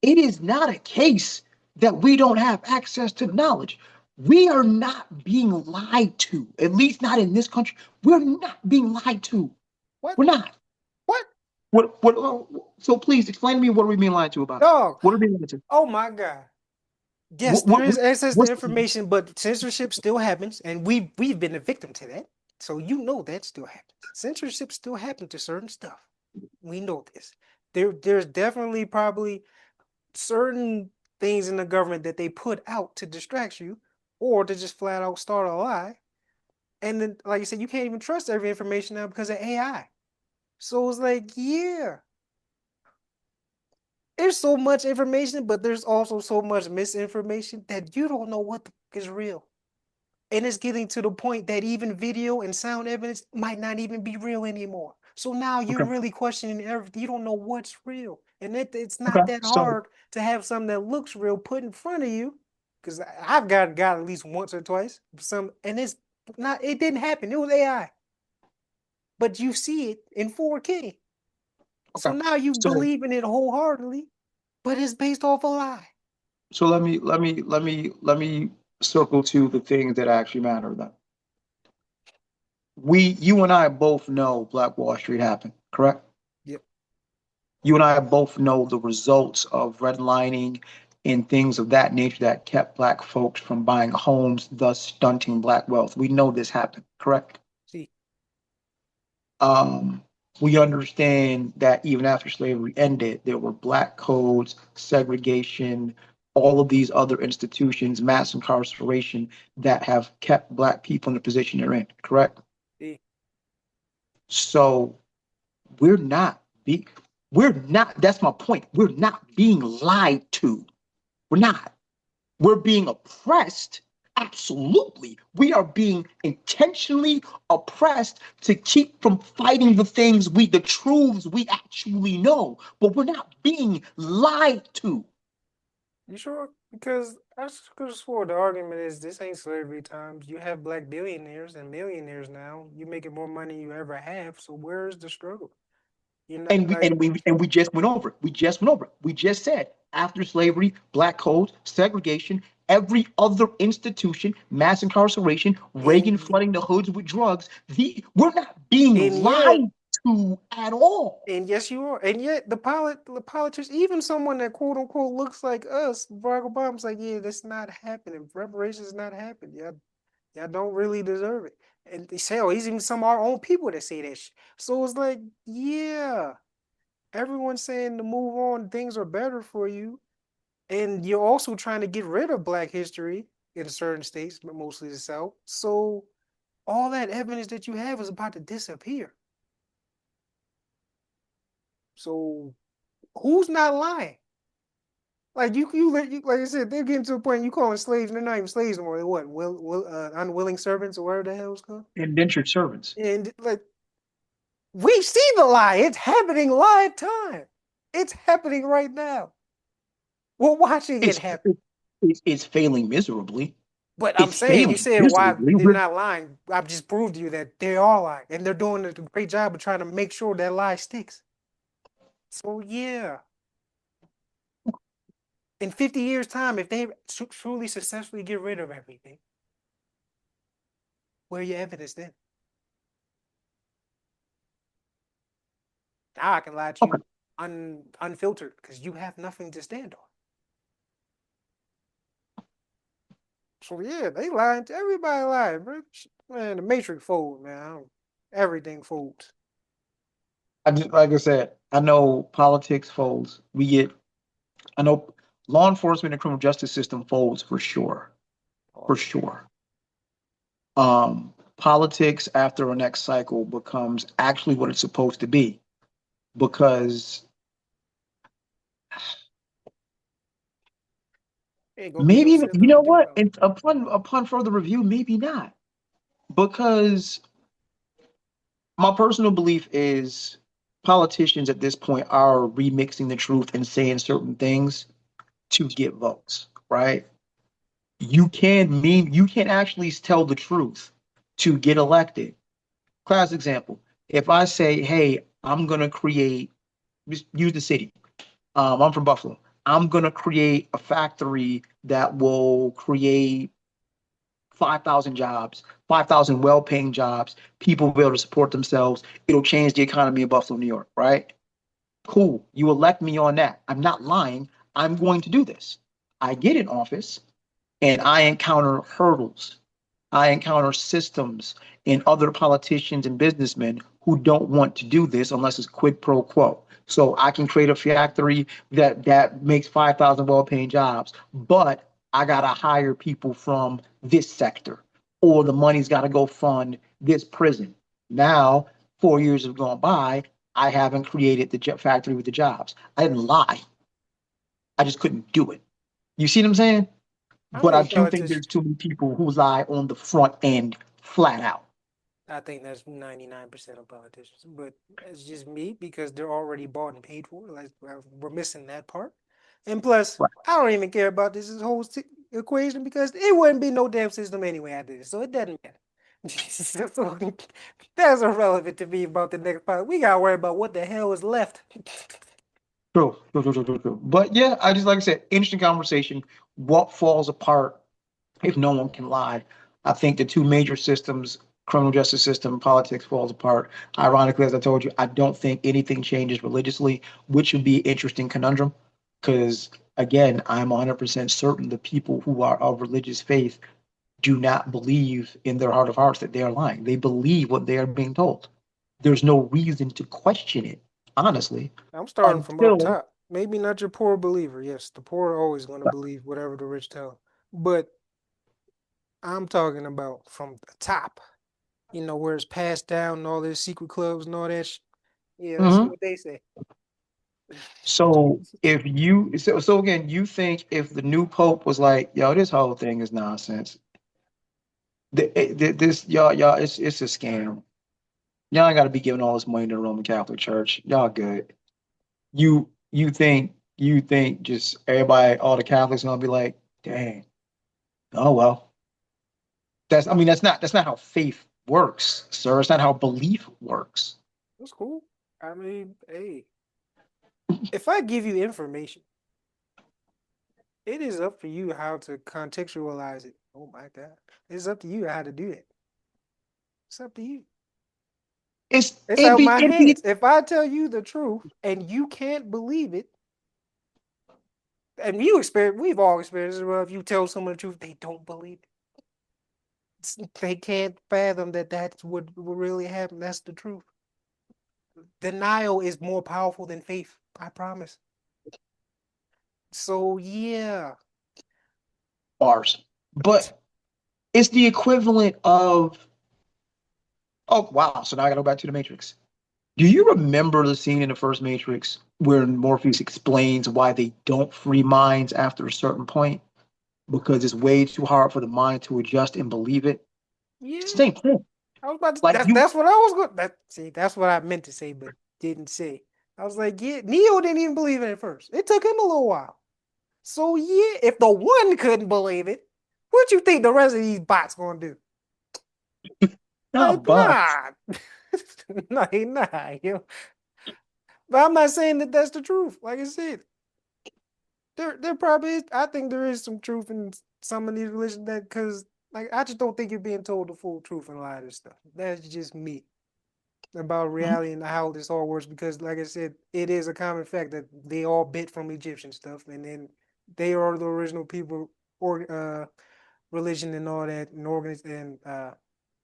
It is not a case that we don't have access to knowledge. We are not being lied to, at least not in this country. We're not being lied to. What? We're not. What? What, so please explain to me what are we being lied to about? Dog. What are we being lied to? Oh my God. Yes, What, there what, is what access to what's information, but censorship still happens, and we've been a victim to that. So you know that still happens. Censorship still happens to certain stuff. We know this. There's definitely probably certain things in the government that they put out to distract you or to just flat out start a lie. And then, like you said, you can't even trust every information now because of AI. So it's like, yeah, there's so much information, but there's also so much misinformation that you don't know what the fuck is real. And it's getting to the point that even video and sound evidence might not even be real anymore. So now you're okay? really questioning everything. You don't know what's real. And it's Okay. not that So hard to have something that looks real put in front of you. Because I've got at least once or twice. And it didn't happen. It was AI. But you see it in 4K. So okay. now you So believe in it wholeheartedly, but it's based off a lie. so let me circle to the things that actually matter then. You and I both know Black Wall Street happened, correct? Yep. You and I both know the results of redlining and things of that nature that kept Black folks from buying homes, thus stunting Black wealth. We know this happened, correct? See, Um, we understand that even after slavery ended, there were Black codes, segregation, all of these other institutions, mass incarceration that have kept Black people in the position they're in, correct? see, So we're not be we're not, that's my point. We're not being lied to. We're not. We're being oppressed. Absolutely. We are being intentionally oppressed to keep from fighting the truths we actually know. But we're not being lied to. you sure? Because I could have swore the argument is this ain't slavery times. You have black billionaires and millionaires now. You making more money than you ever have. So where's the struggle? You're not And we like and we and we just went over it. We just went over it. We just said after slavery, Black codes, segregation, every other institution, mass incarceration, Reagan and flooding the hoods with drugs. We're not being and yet lied to at all. and yes you are. And yet the politicians, even someone that quote unquote looks like us, Barack Obama's like, yeah, that's not happening. Reparations is not happening. Y'all don't really deserve it. And they say, oh, he's even some of our own people that say that shit. So it's like, yeah. Everyone's saying to move on, things are better for you. And you're also trying to get rid of Black history in certain states, but mostly the South. So all that evidence that you have is about to disappear. So who's not lying? Like like I said, they're getting to a point you calling slaves, they're not even slaves anymore. They're what? Unwilling servants or whatever the hell it's called. Indentured servants. And like we see the lie. It's happening live time. It's happening right now. We're watching it It's happen. it's failing miserably. But I'm It's saying, you failing said why miserably. they're not lying. I've just proved to you that they are lying, and they're doing a great job of trying to make sure that lie sticks. So yeah, In 50 years' time, if they truly successfully get rid of everything, where your evidence then? Now I can lie to Okay. you unfiltered because you have nothing to stand on. So yeah, they lying. Everybody lying, bro. Man, the Matrix fold, man. Everything folds. I just like I said, I know politics folds. I know law enforcement and criminal justice system folds for sure, Oh for yeah. sure. Politics after a next cycle becomes actually what it's supposed to be because Ain't gonna be maybe no even, you system to know do what? about it. And upon further review, maybe not because my personal belief is politicians at this point are remixing the truth and saying certain things to get votes, right? You can actually tell the truth to get elected. Class example. If I say, hey, I'm gonna create, just use the city. I'm from Buffalo. I'm gonna create a factory that will create 5,000 jobs, 5,000 well-paying jobs. People will be able to support themselves. It'll change the economy of Buffalo, New York, right? Cool. You elect me on that. I'm not lying. I'm going to do this. I get in office and I encounter hurdles. I encounter systems and other politicians and businessmen who don't want to do this unless it's quid pro quo. So I can create a factory that makes 5,000 well-paying jobs, but I gotta hire people from this sector, or the money's got to go fund this prison. Now, 4 years have gone by. I haven't created the factory with the jobs. I didn't lie. I just couldn't do it. You see what I'm saying? I But I think do think politicians. there's too many people who lie on the front end flat out. I think that's 99% of politicians, but it's just me because they're already bought and paid for. Like we're missing that part, and plus, Right. I don't even care about this whole equation because it wouldn't be no damn system anyway after this, so it doesn't matter. So that's irrelevant to me about the next part. We gotta worry about what the hell is left. True, true, true, true, true, true. But yeah, I just like I said, interesting conversation. What falls apart if no one can lie? I think the two major systems, criminal justice system, politics falls apart. Ironically, as I told you, I don't think anything changes religiously, which would be an interesting conundrum. Because again, I'm 100% certain the people who are of religious faith do not believe in their heart of hearts that they are lying. They believe what they are being told. There's no reason to question it, honestly, I'm starting from up until top. Maybe not your poor believer. Yes, the poor are always going to believe whatever the rich tell them. But I'm talking about from the top. Where it's passed down and all these secret clubs and all that. Yeah, let's see Mhm. what they say. So if you so again, you think if the new pope was like, yo, this whole thing is nonsense. This y'all, it's a scam. Y'all ain't got to be giving all this money to the Roman Catholic Church. Y'all good. You think just everybody, all the Catholics gonna be like, dang, oh well. That's not how faith works, sir. It's not how belief works. That's cool. I mean, hey, if I give you information, it is up for you how to contextualize it. Oh my God. It's up to you how to do it. It's up to you. It's It's it'd out be my it'd be hands. If I tell you the truth and you can't believe it, and we've all experienced it. Well, if you tell someone the truth, they don't believe it. They can't fathom that that's what really happened. That's the truth. Denial is more powerful than faith. I promise. So yeah. bars. But it's the equivalent of, oh wow, so now I gotta go back to the Matrix. Do you remember the scene in the first Matrix where Morpheus explains why they don't free minds after a certain point? Because it's way too hard for the mind to adjust and believe it. It's the Yeah. same thing. I was about to Like that's you, that's what I was going that's what I meant to say, but didn't say. I was like, yeah, Neo didn't even believe it at first. It took him a little while. So yeah, if the one couldn't believe it, what you think the rest of these bots gonna do? Like, not bots. nah. Nah, yo. But I'm not saying that that's the truth. Like I said, there probably is. I think there is some truth in some of these religions that because like I just don't think you're being told the full truth in a lot of this stuff. That's just me about Mhm. reality and how this all works because like I said, it is a common fact that they all bit from Egyptian stuff and then they are the original people or religion and all that and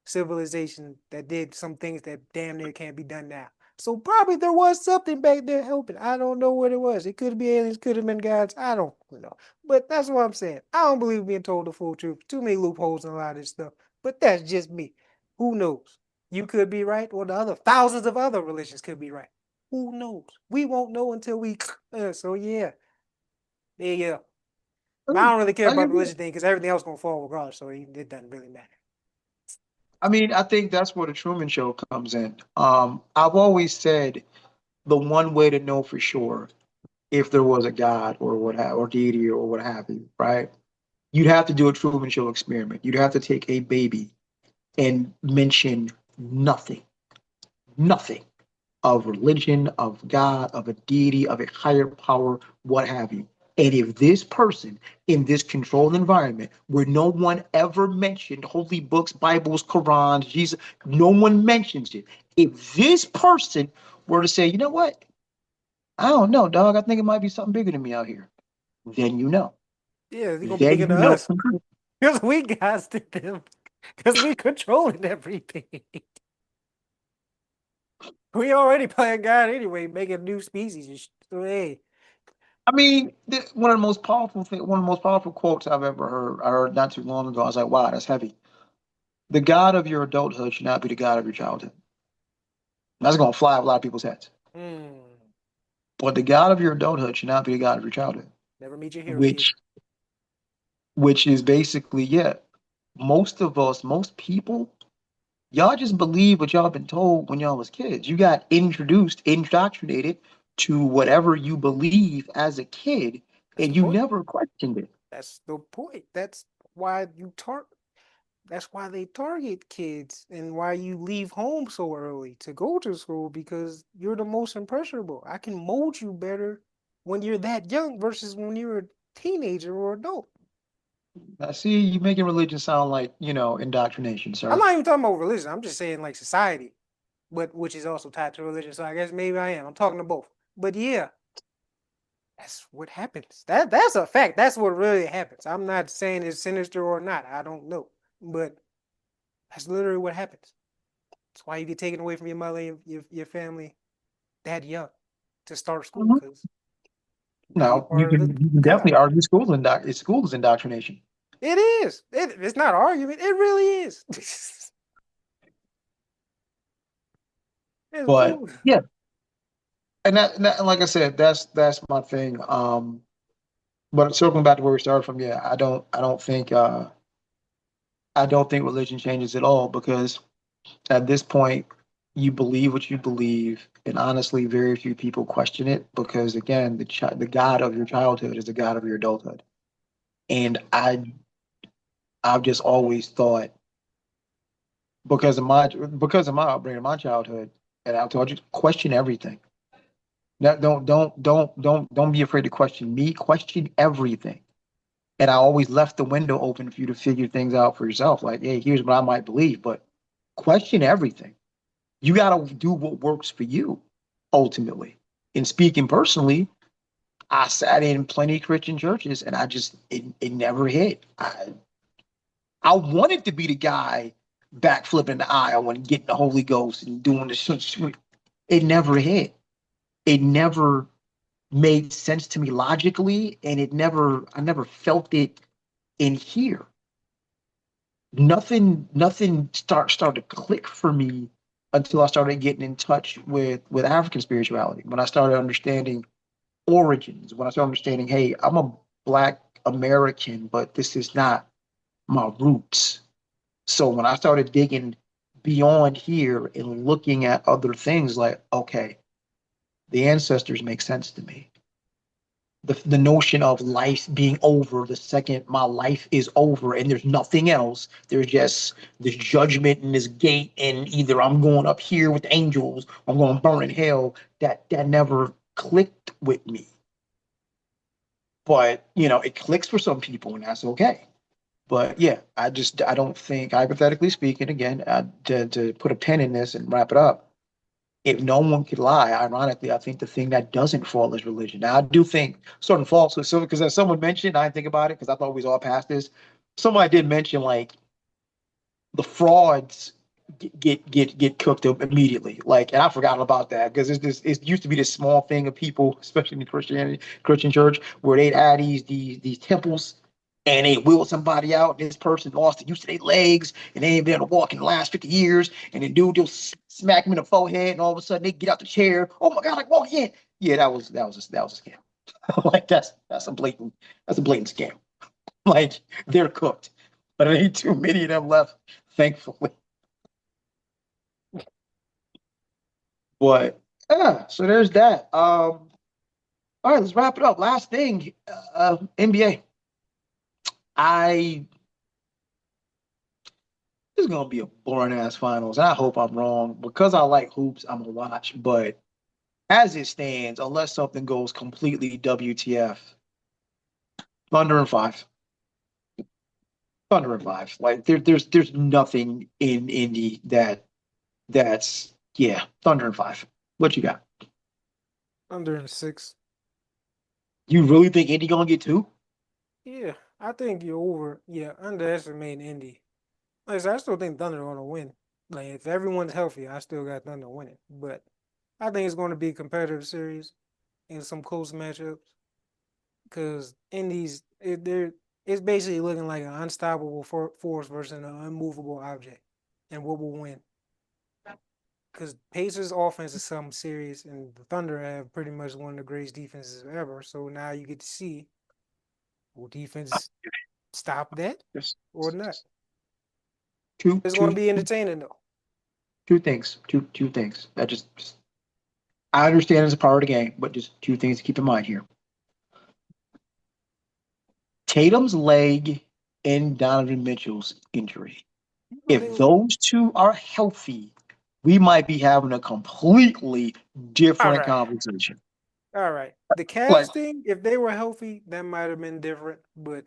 civilization that did some things that damn near can't be done now. So probably there was something back there helping. I don't know what it was. It could be aliens, could have been gods. I don't know. But that's what I'm saying. I don't believe being told the full truth. Too many loopholes in a lot of this stuff. But that's just me. Who knows? You could be right, or the other thousands of other religions could be right. Who knows? We won't know until we. So yeah, there you go. But I don't really care Like I about the said, religion thing because everything else gonna fall regardless. So it doesn't really matter. I mean, I think that's where the Truman Show comes in. I've always said the one way to know for sure if there was a God or what have or deity or what have you, right? You'd have to do a Truman Show experiment. You'd have to take a baby and mention nothing, nothing of religion, of God, of a deity, of a higher power, what have you. And if this person in this controlled environment where no one ever mentioned holy books, Bibles, Qurans, Jesus, no one mentions it. If this person were to say, you know what? I don't know, dog. I think it might be something bigger than me out here. Then you know. Yeah, they're gonna be Then bigger you than know. us because we got to them because we controlling everything. We already playing God anyway, making new species and shit. So hey, I mean, one of the most powerful quotes I've ever heard. I heard not too long ago. I was like, wow, that's heavy. The God of your adulthood should not be the God of your childhood. That's going to fly over a lot of people's heads. hmm, But the God of your adulthood should not be the God of your childhood, never meet your hero, which kids. which is basically, yeah, most of us, most people, y'all just believe what y'all been told when y'all was kids. You got introduced, indoctrinated to whatever you believe as a kid, That's the and you point. never questioned it. That's the point. Why you tar- That's why they target kids and why you leave home so early to go to school because you're the most impressionable. I can mold you better when you're that young versus when you're a teenager or adult. I see you making religion sound like, indoctrination, I'm sir. not even talking about religion. I'm just saying like society, but which is also tied to religion. So I guess maybe I am. I'm talking to both. But yeah, that's what happens. That's a fact. That's what really happens. I'm not saying it's sinister or not. I don't know, but that's literally what happens. That's why you get taken away from your mother and your family that young to start school Mhm. because now you're No, you part of the can you can God. definitely argue school is indoctrination. It is. It's not an argument. It really is. It's But cool. yeah, and like I said, that's my thing. But circling back to where we started from, yeah, I don't think religion changes at all because at this point you believe what you believe, and honestly, very few people question it because again, the God of your childhood is the God of your adulthood, and I've just always thought because of my upbringing, my childhood, and I told you question everything. No, don't be afraid to question me. Question everything. And I always left the window open for you to figure things out for yourself. Like, hey, here's what I might believe, but question everything. You got to do what works for you, ultimately. And speaking personally, I sat in plenty of Christian churches, and it never hit. I wanted to be the guy backflipping the aisle and getting the Holy Ghost and doing the shit. It never hit. It never made sense to me logically, and I never felt it in here. Nothing started to click for me until I started getting in touch with African spirituality. When I started understanding origins, when I started understanding, hey, I'm a Black American, but this is not my roots. So when I started digging beyond here and looking at other things, like, okay, the ancestors make sense to me. The notion of life being over the second my life is over and there's nothing else, there's just this judgment and this gate, and either I'm going up here with angels or I'm going to burn in hell. That never clicked with me. but it clicks for some people, and that's okay. But yeah, I don't think, hypothetically speaking, again, to put a pin in this and wrap it up. If no one could lie, ironically, I think the thing that doesn't fall is religion. Now, I do think certain falsehoods, so because as someone mentioned, I didn't think about it because I thought we was all past this. Somebody did mention like the frauds get cooked up immediately. Like, and I forgot about that because it used to be this small thing of people, especially in the Christian church, where they'd add these temples and they wheeled somebody out. This person lost the use of their legs and they ain't been able to walk in the last 50 years. And the dude just smack him in the forehead, and all of a sudden they get out the chair. Oh my God, like walk again. Yeah, that was a scam. Like that's a blatant scam. Like they're cooked. But there ain't too many of them left, thankfully. But yeah, so there's that. All right, let's wrap it up. Last thing, NBA. I This is gonna be a boring ass finals. I hope I'm wrong because I like hoops. I'm gonna watch, but as it stands, unless something goes completely WTF, Thunder and five. Thunder and five. Like there's nothing in Indy that's yeah. Thunder and five. What you got? Under in six. You really think Indy gonna get two? Yeah, I think you're underestimating Indy. Like I said, I still think Thunder gonna win. Like if everyone's healthy, I still got Thunder winning. But I think it's going to be a competitive series and some close matchups because it's basically looking like an unstoppable force versus an unmovable object, and what will win? Because Pacers' offense is something serious, and the Thunder have pretty much one of the greatest defenses ever. So now you get to see, will defense stop that Yes. or not? Two, It's going to two, be entertaining though. two things. Two things. That just I understand it's a part of the game, but just two things to keep in mind here. Tatum's leg and Donovan Mitchell's injury. You know they If were those two are healthy, we might be having a completely all different right. conversation. All right. The Like Cavs thing, if they were healthy, that might have been different. But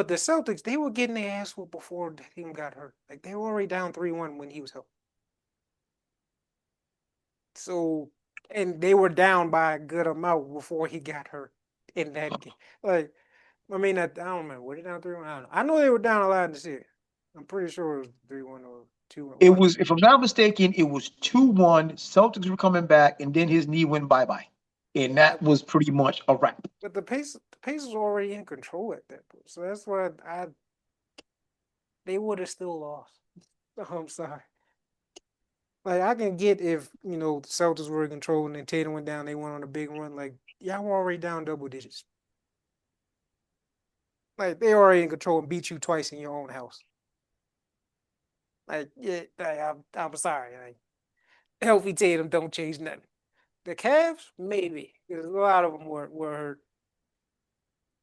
the Celtics, they were getting their ass whooped before the team got hurt. Like they were already down 3-1 when he was healthy. So, and they were down by a good amount before he got hurt in that game. Like, I mean, I don't remember. Were they down 3-1? I don't know. I know they were down a lot in the series. I'm pretty sure it was 3-1 or 2-1. it One. was, if I'm not mistaken, it was 2-1. Celtics were coming back, and then his knee went bye-bye. And that was pretty much a wrap. But the Pacers were already in control at that point. So that's why they would have still lost. I'm sorry. Like I can get if the Celtics were in control and then Tatum went down, they went on a big run. Like y'all were already down double digits. Like they already in control and beat you twice in your own house. Like yeah, I'm sorry. Like healthy Tatum don't change nothing. The Cavs maybe because a lot of them were hurt.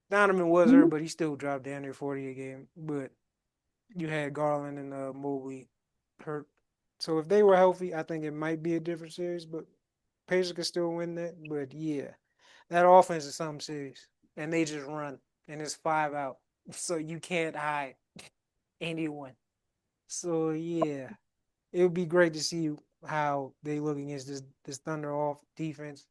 Donovan was hurt, but he still dropped down near 40 a game. But you had Garland and Mobley hurt. So if they were healthy, I think it might be a different series. But Pacers could still win that. But yeah, that offense is something serious, and they just run, and it's 5 out, so you can't hide anyone. So yeah, it would be great to see how they look against this Thunder off defense.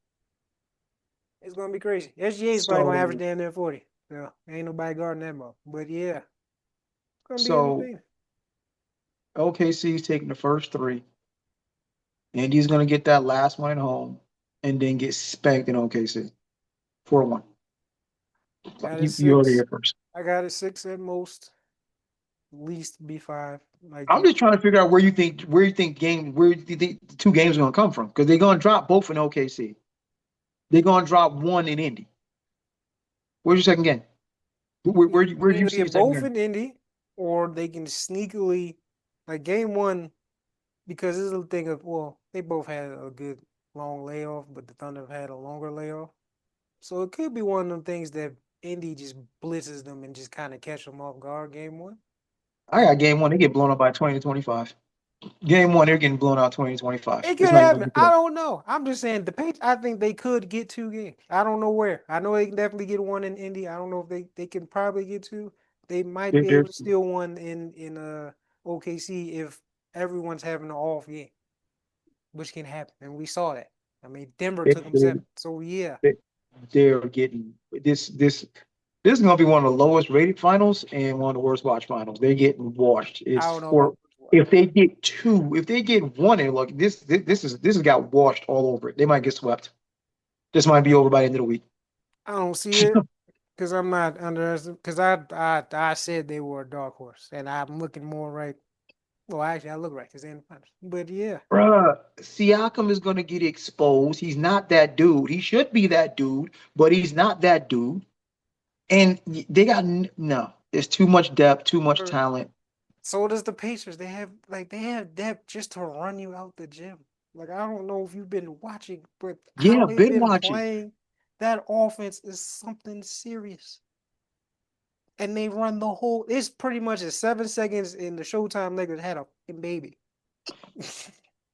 It's gonna be crazy. SGA is probably gonna average So, down there 40. So ain't nobody guarding that ball. But yeah, it's gonna be so entertaining. OKC is taking the first three. Indy's going to get that last one at home and then get spanked in OKC 4-1. Got it You heard it six. here first. I got it six at most. Least be five. Like I'm you. just trying to figure out where you think the two games are going to come from because they're going to drop both in OKC. They're going to drop one in Indy. Where's your second game? Where do you Either see your get second both game? in Indy, or they can sneakily, like game one, because this is the thing of, well, they both had a good long layoff, but the Thunder have had a longer layoff. So it could be one of them things that Indy just blitzes them and just kind of catch them off guard game one. I And got game one. They get blown up by 20 to 25. Game one, they're getting blown out 2025. It It's could not even happen. gonna be I close. don't know. I'm just saying the Patriots. I think they could get 2 games. I don't know where. I know they can definitely get one in Indy. I don't know if they can probably get two. They might be They're, able to steal one in OKC if everyone's having an off game, which can happen, and we saw that. I mean, Denver they're, took them they're, 7. So yeah, they're getting this is gonna be one of the lowest rated finals and one of the worst watch finals. They're getting washed. I It's don't know for about this one. if they get two, if they get one, and look, this has got washed all over it. They might get swept. This might be over by the end of the week. I don't see it because I'm not underestimating. Because I said they were a dark horse, and I'm looking more right. Well, actually, I look right because they're in the finals. But yeah. Bruh, Siakam is gonna get exposed. He's not that dude. He should be that dude, but he's not that dude. And they got no. There's too much depth, too much talent. So does the Pacers. They have depth just to run you out the gym. Like I don't know if you've been watching, but how Yeah, they've been been watching. playing, that offense is something serious. And they run the whole. It's pretty much a 7 seconds in the Showtime Lakers had a fucking baby.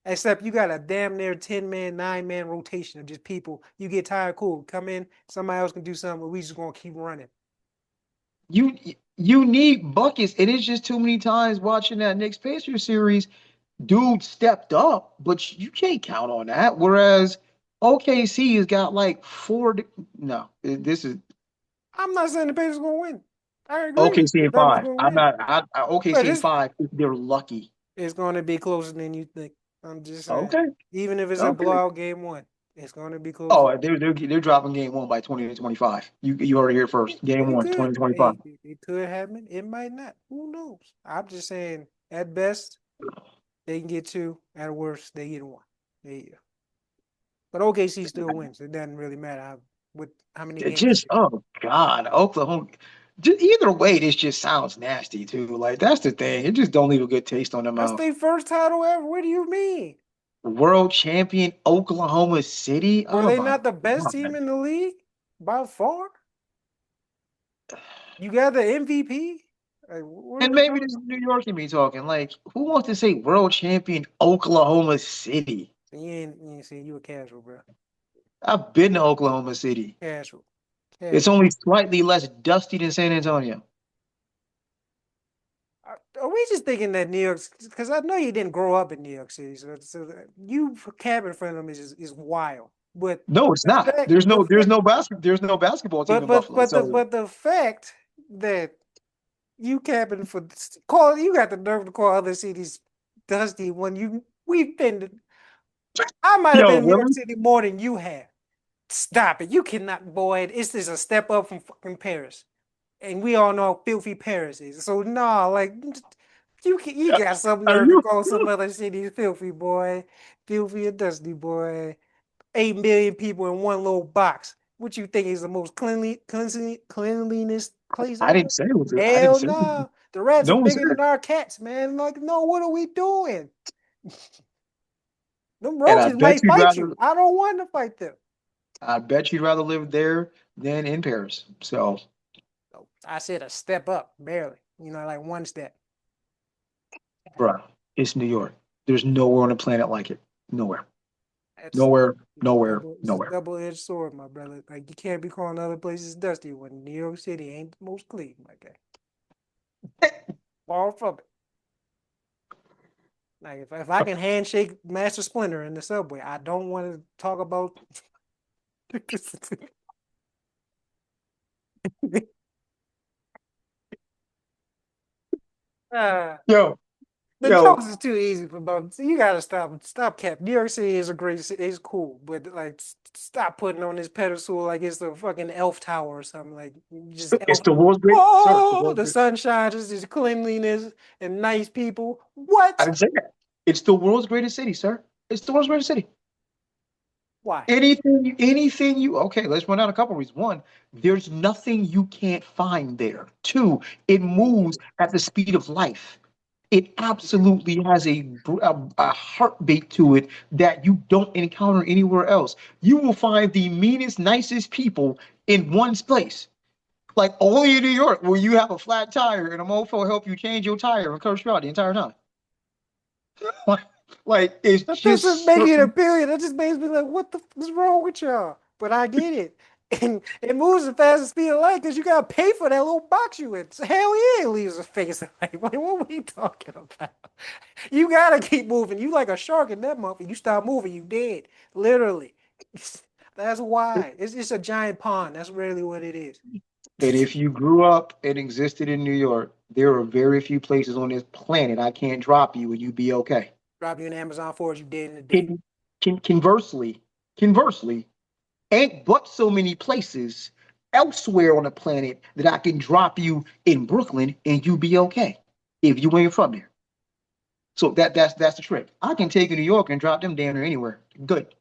Except you got a damn near 10 man, 9 man rotation of just people. You get tired, cool. Come in, somebody else can do something, but we just gonna keep running. You you need buckets, and it's just too many times watching that Knicks Pacers series. Dude stepped up, but you can't count on that. Whereas OKC has got like four. No, this is I'm not saying the Pacers gonna win. I agree. OKC The in Nuggets five. gonna I'm win. not. But OKC in it's five. They're lucky. it's going to be closer than you think. I'm just saying. Okay. Even if it's a Okay. blowout game one, it's going to be closer. Oh, they're dropping game one by 20 to 25. You already here first. Game It one, could. 2025. It could happen. It might not. Who knows? I'm just saying. At best, they can get 2. At worst, they get 1. There you go. But OKC still wins. It doesn't really matter how many It games. just oh God, Oklahoma. Either way, this just sounds nasty too. Like that's the thing. It just don't leave a good taste on the That's mouth. their first title ever. What do you mean? World champion Oklahoma City. Were Oh they my not the best team God. in the league by far? You got the MVP. Like, what are And we maybe talking this is about? New York can be talking. Like, who wants to say world champion Oklahoma City? You ain't see you a casual, bro. I've been to Oklahoma City. Casual, It's casual. only slightly less dusty than San Antonio. Are we just thinking that New York? Because I know you didn't grow up in New York City, so you cabin for them is wild. But No, it's the not. fact, the fact, There's no basketball team but in but Buffalo. but the So but the fact that you cabin for call you got the nerve to call other cities dusty when we've been. I might have been yo, in New York really? City more than you have. Stop it! You cannot, boy. It's just a step up from fucking Paris. And we all know how filthy Paris is. So nah, like you got some Are nerve to you? call some other cities filthy, boy, filthy and dusty, boy. 8 million people in one little box. What you think is the most cleanliness place I ever? didn't say it was. I didn't Hell say it was. no. The rats are No one bigger said than it. our cats, man. Like, no, what are we doing? Them And I roaches bet might you'd fight rather. you. I don't want to fight them. I bet you'd rather live there than in Paris. So, So I said a step up, barely. Like one step. bruh, it's New York. There's nowhere on the planet like it. Nowhere. That's Nowhere. Nowhere. it's a Nowhere. double-edged sword, my brother. Like you can't be calling other places dusty when New York City ain't the most clean, my guy. Far from it. Like if I can handshake Master Splinter in the subway, I don't want to talk about. uh, Yo, the jokes yo, is too easy for both. So you gotta stop cap. New York City is a great city. It's cool, but like stop putting on this pedestal like it's the fucking elf tower or something. Like just it's elf. the world's great, sir. It's the Oh, world's the great. sunshine, just cleanliness and nice people. I What? didn't say that. It's the world's greatest city, sir. It's the world's greatest city. Why? Anything you okay, let's run down a couple of reasons. One, there's nothing you can't find there. Two, it They moves do. at the speed of life. It absolutely has a heartbeat to it that you don't encounter anywhere else. You will find the meanest, nicest people in one place. Like only in New York, where you have a flat tire and a mofo help you change your tire and curse you out the entire time. like, like it's That doesn't just make it certain. appealing. That just makes me like, what the is wrong with y'all? But I get it. And it moves as fast as speed of light because you gotta pay for that little box you in. So hell yeah, it leaves a face of light. Like, what are we talking about? You gotta keep moving. You like a shark in that motherfucker. You stop moving, you dead. Literally. That's why. It's just a giant pond. That's really what it is. And if you grew up and existed in New York, there are very few places on this planet I can't drop you and you be okay. Drop you in Amazon forest, you dead in a day. Con, conversely, ain't but so many places elsewhere on the planet that I can drop you in Brooklyn and you be okay if you ain't from there. So that's the trick. I can take you to New York and drop them down there anywhere. Good.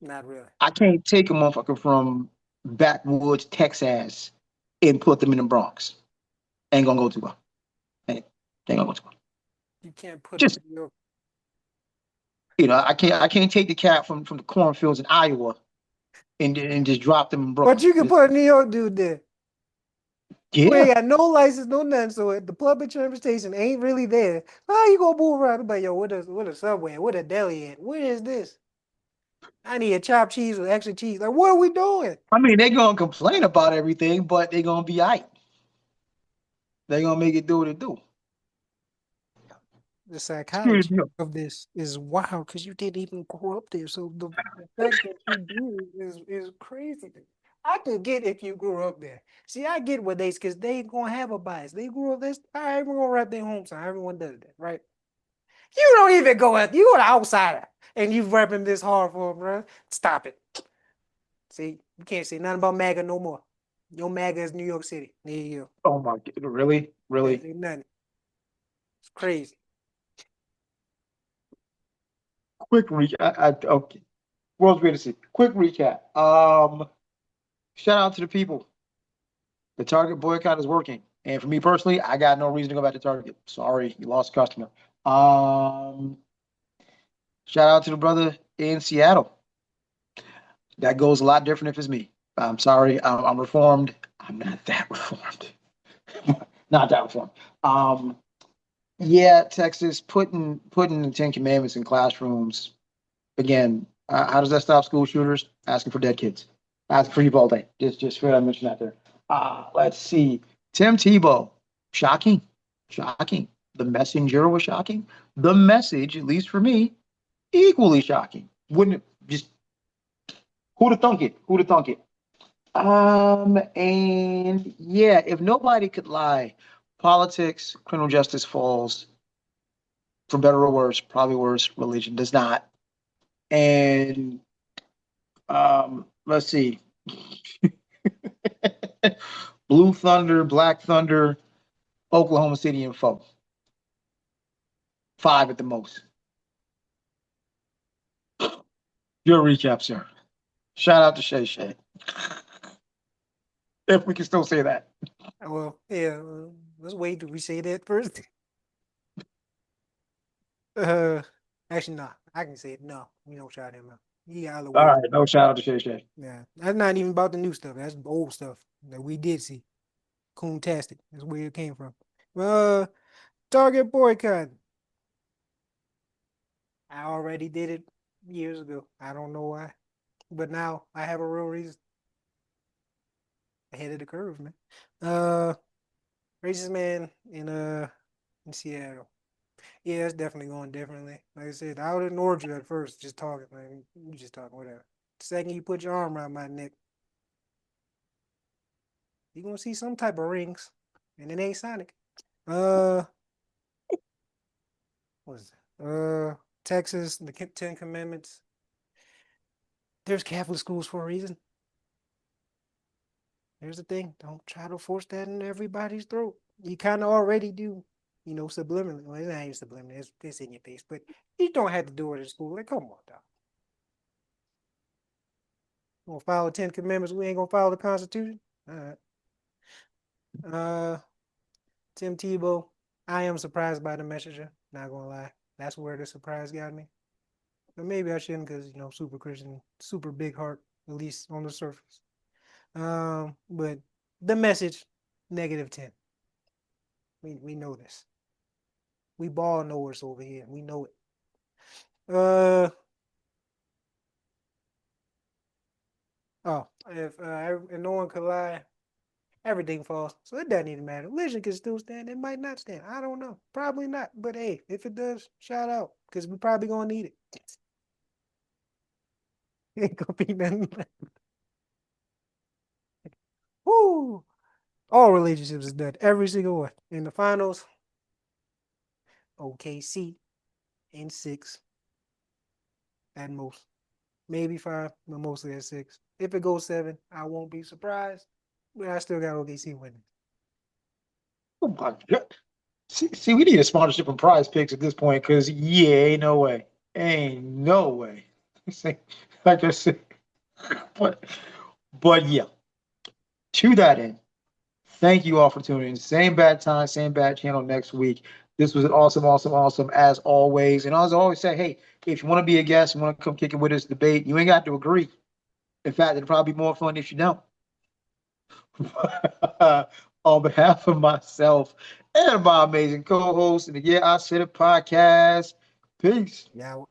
Not really. I can't take a motherfucker from backwoods Texas and put them in the Bronx. Ain't gonna go too well. Ain't gonna go too well. You can't put a Just New York. I can't take the cat from the cornfields in Iowa and just drop them in But Brooklyn. you can It's, put a New York dude there. Who yeah, ain't got no license, no nothing, so the public transportation ain't really there. How you gonna move around? But yo, what a subway? What a deli at? Where is this? I need a chopped cheese with extra cheese. Like, what are we doing? I mean they're gonna complain about everything, but they're gonna be aight. They're gonna make it do what it do. The Excuse psychology me. of this is wild because you didn't even grow up there. So the fact that you do is crazy. I could get if you grew up there. See, I get what they because they gonna have a bias. They grew up this. All right, everyone gonna rap their hometown. Everyone does that, right? You don't even go out. You an outsider, and you repping this hard for them, bro. Stop it. See, you can't say nothing about MAGA no more. Your MAGA is New York City. There you go. Oh my god, really? Can't Really? say nothing. It's crazy. Quick recap. Okay. World's greatest city. Quick recap. Shout out to the people. The Target boycott is working. And for me personally, I got no reason to go back to Target. Sorry, you lost a customer. Um, Shout out to the brother in Seattle. That goes a lot different if it's me. I'm sorry, I'm reformed. I'm not that reformed. Not that reformed. Um, yeah, Texas putting the Ten Commandments in classrooms again. How does that stop school shooters? Asking for dead kids. Asking for Uvalde. Just fair I mention that there. Let's see. Tim Tebow. Shocking. Shocking. The messenger was shocking. The message, at least for me, equally shocking. Wouldn't it just who'd have thunk it? Who'd have thunk it? And yeah, if nobody could lie, politics, criminal justice falls, for better or worse, probably worse, religion does not. And let's see. Blue Thunder, Black Thunder, Oklahoma City, and four. Five at the most. Your recap, sir. Shout out to Shay Shay. If we can still say that. Well, yeah. Let's wait till we say that first. Uh, actually, no. I can say it. No, we don't shout him out. He got other All work. right, no shout out to Shay Shay. Yeah, that's not even about the new stuff. That's old stuff that we did see. Coontastic. That's where it came from. Uh, Target boycott. I already did it years ago. I don't know why, but now I have a real reason. Ahead of the curve, man. Uh, racist man in Seattle. Yeah, it's definitely going differently. Like I said, I would have ignored you at first, just talking, man. You just talking, whatever. The second you put your arm around my neck, you gonna see some type of rings, and it ain't Sonic. Uh, what is it? Texas, the Ten Commandments. There's Catholic schools for a reason. Here's the thing: don't try to force that in everybody's throat. You kind of already do, subliminally. Well, it's not even subliminally; it's in your face. But you don't have to do it in school. Like, come on, dog. Gonna follow the Ten Commandments. We ain't gonna follow the Constitution. All right. Uh, Tim Tebow. I am surprised by the messenger. Not gonna lie. That's where the surprise got me. But maybe I shouldn't, because super Christian, super big heart, at least on the surface. But the message, -10. We know this. We ball know it's over here. We know it. Uh if no one could lie, everything falls. So it doesn't even matter. Religion can still stand. It might not stand. I don't know. Probably not. But hey, if it does, shout out because we probably gonna need it. Ain't gonna be nothing. Woo! All relationships is done. Every single one. In the finals, OKC in six at most. Maybe five, but mostly at six. If it goes seven, I won't be surprised. But I still got OKC winning. Oh my God. See, we need a sponsorship from Prize Picks at this point because yeah, ain't no way, ain't no way. Like I said, but but yeah. To that end, thank you all for tuning in. Same bad time, same bad channel next week. This was an awesome, awesome, awesome as always. And as I always say, hey, if you want to be a guest, you want to come kick it with us, debate, you ain't got to agree. In fact, it'd probably be more fun if you don't. On behalf of myself and my amazing co-host, and the Yeah, I Said It podcast, peace. Yeah,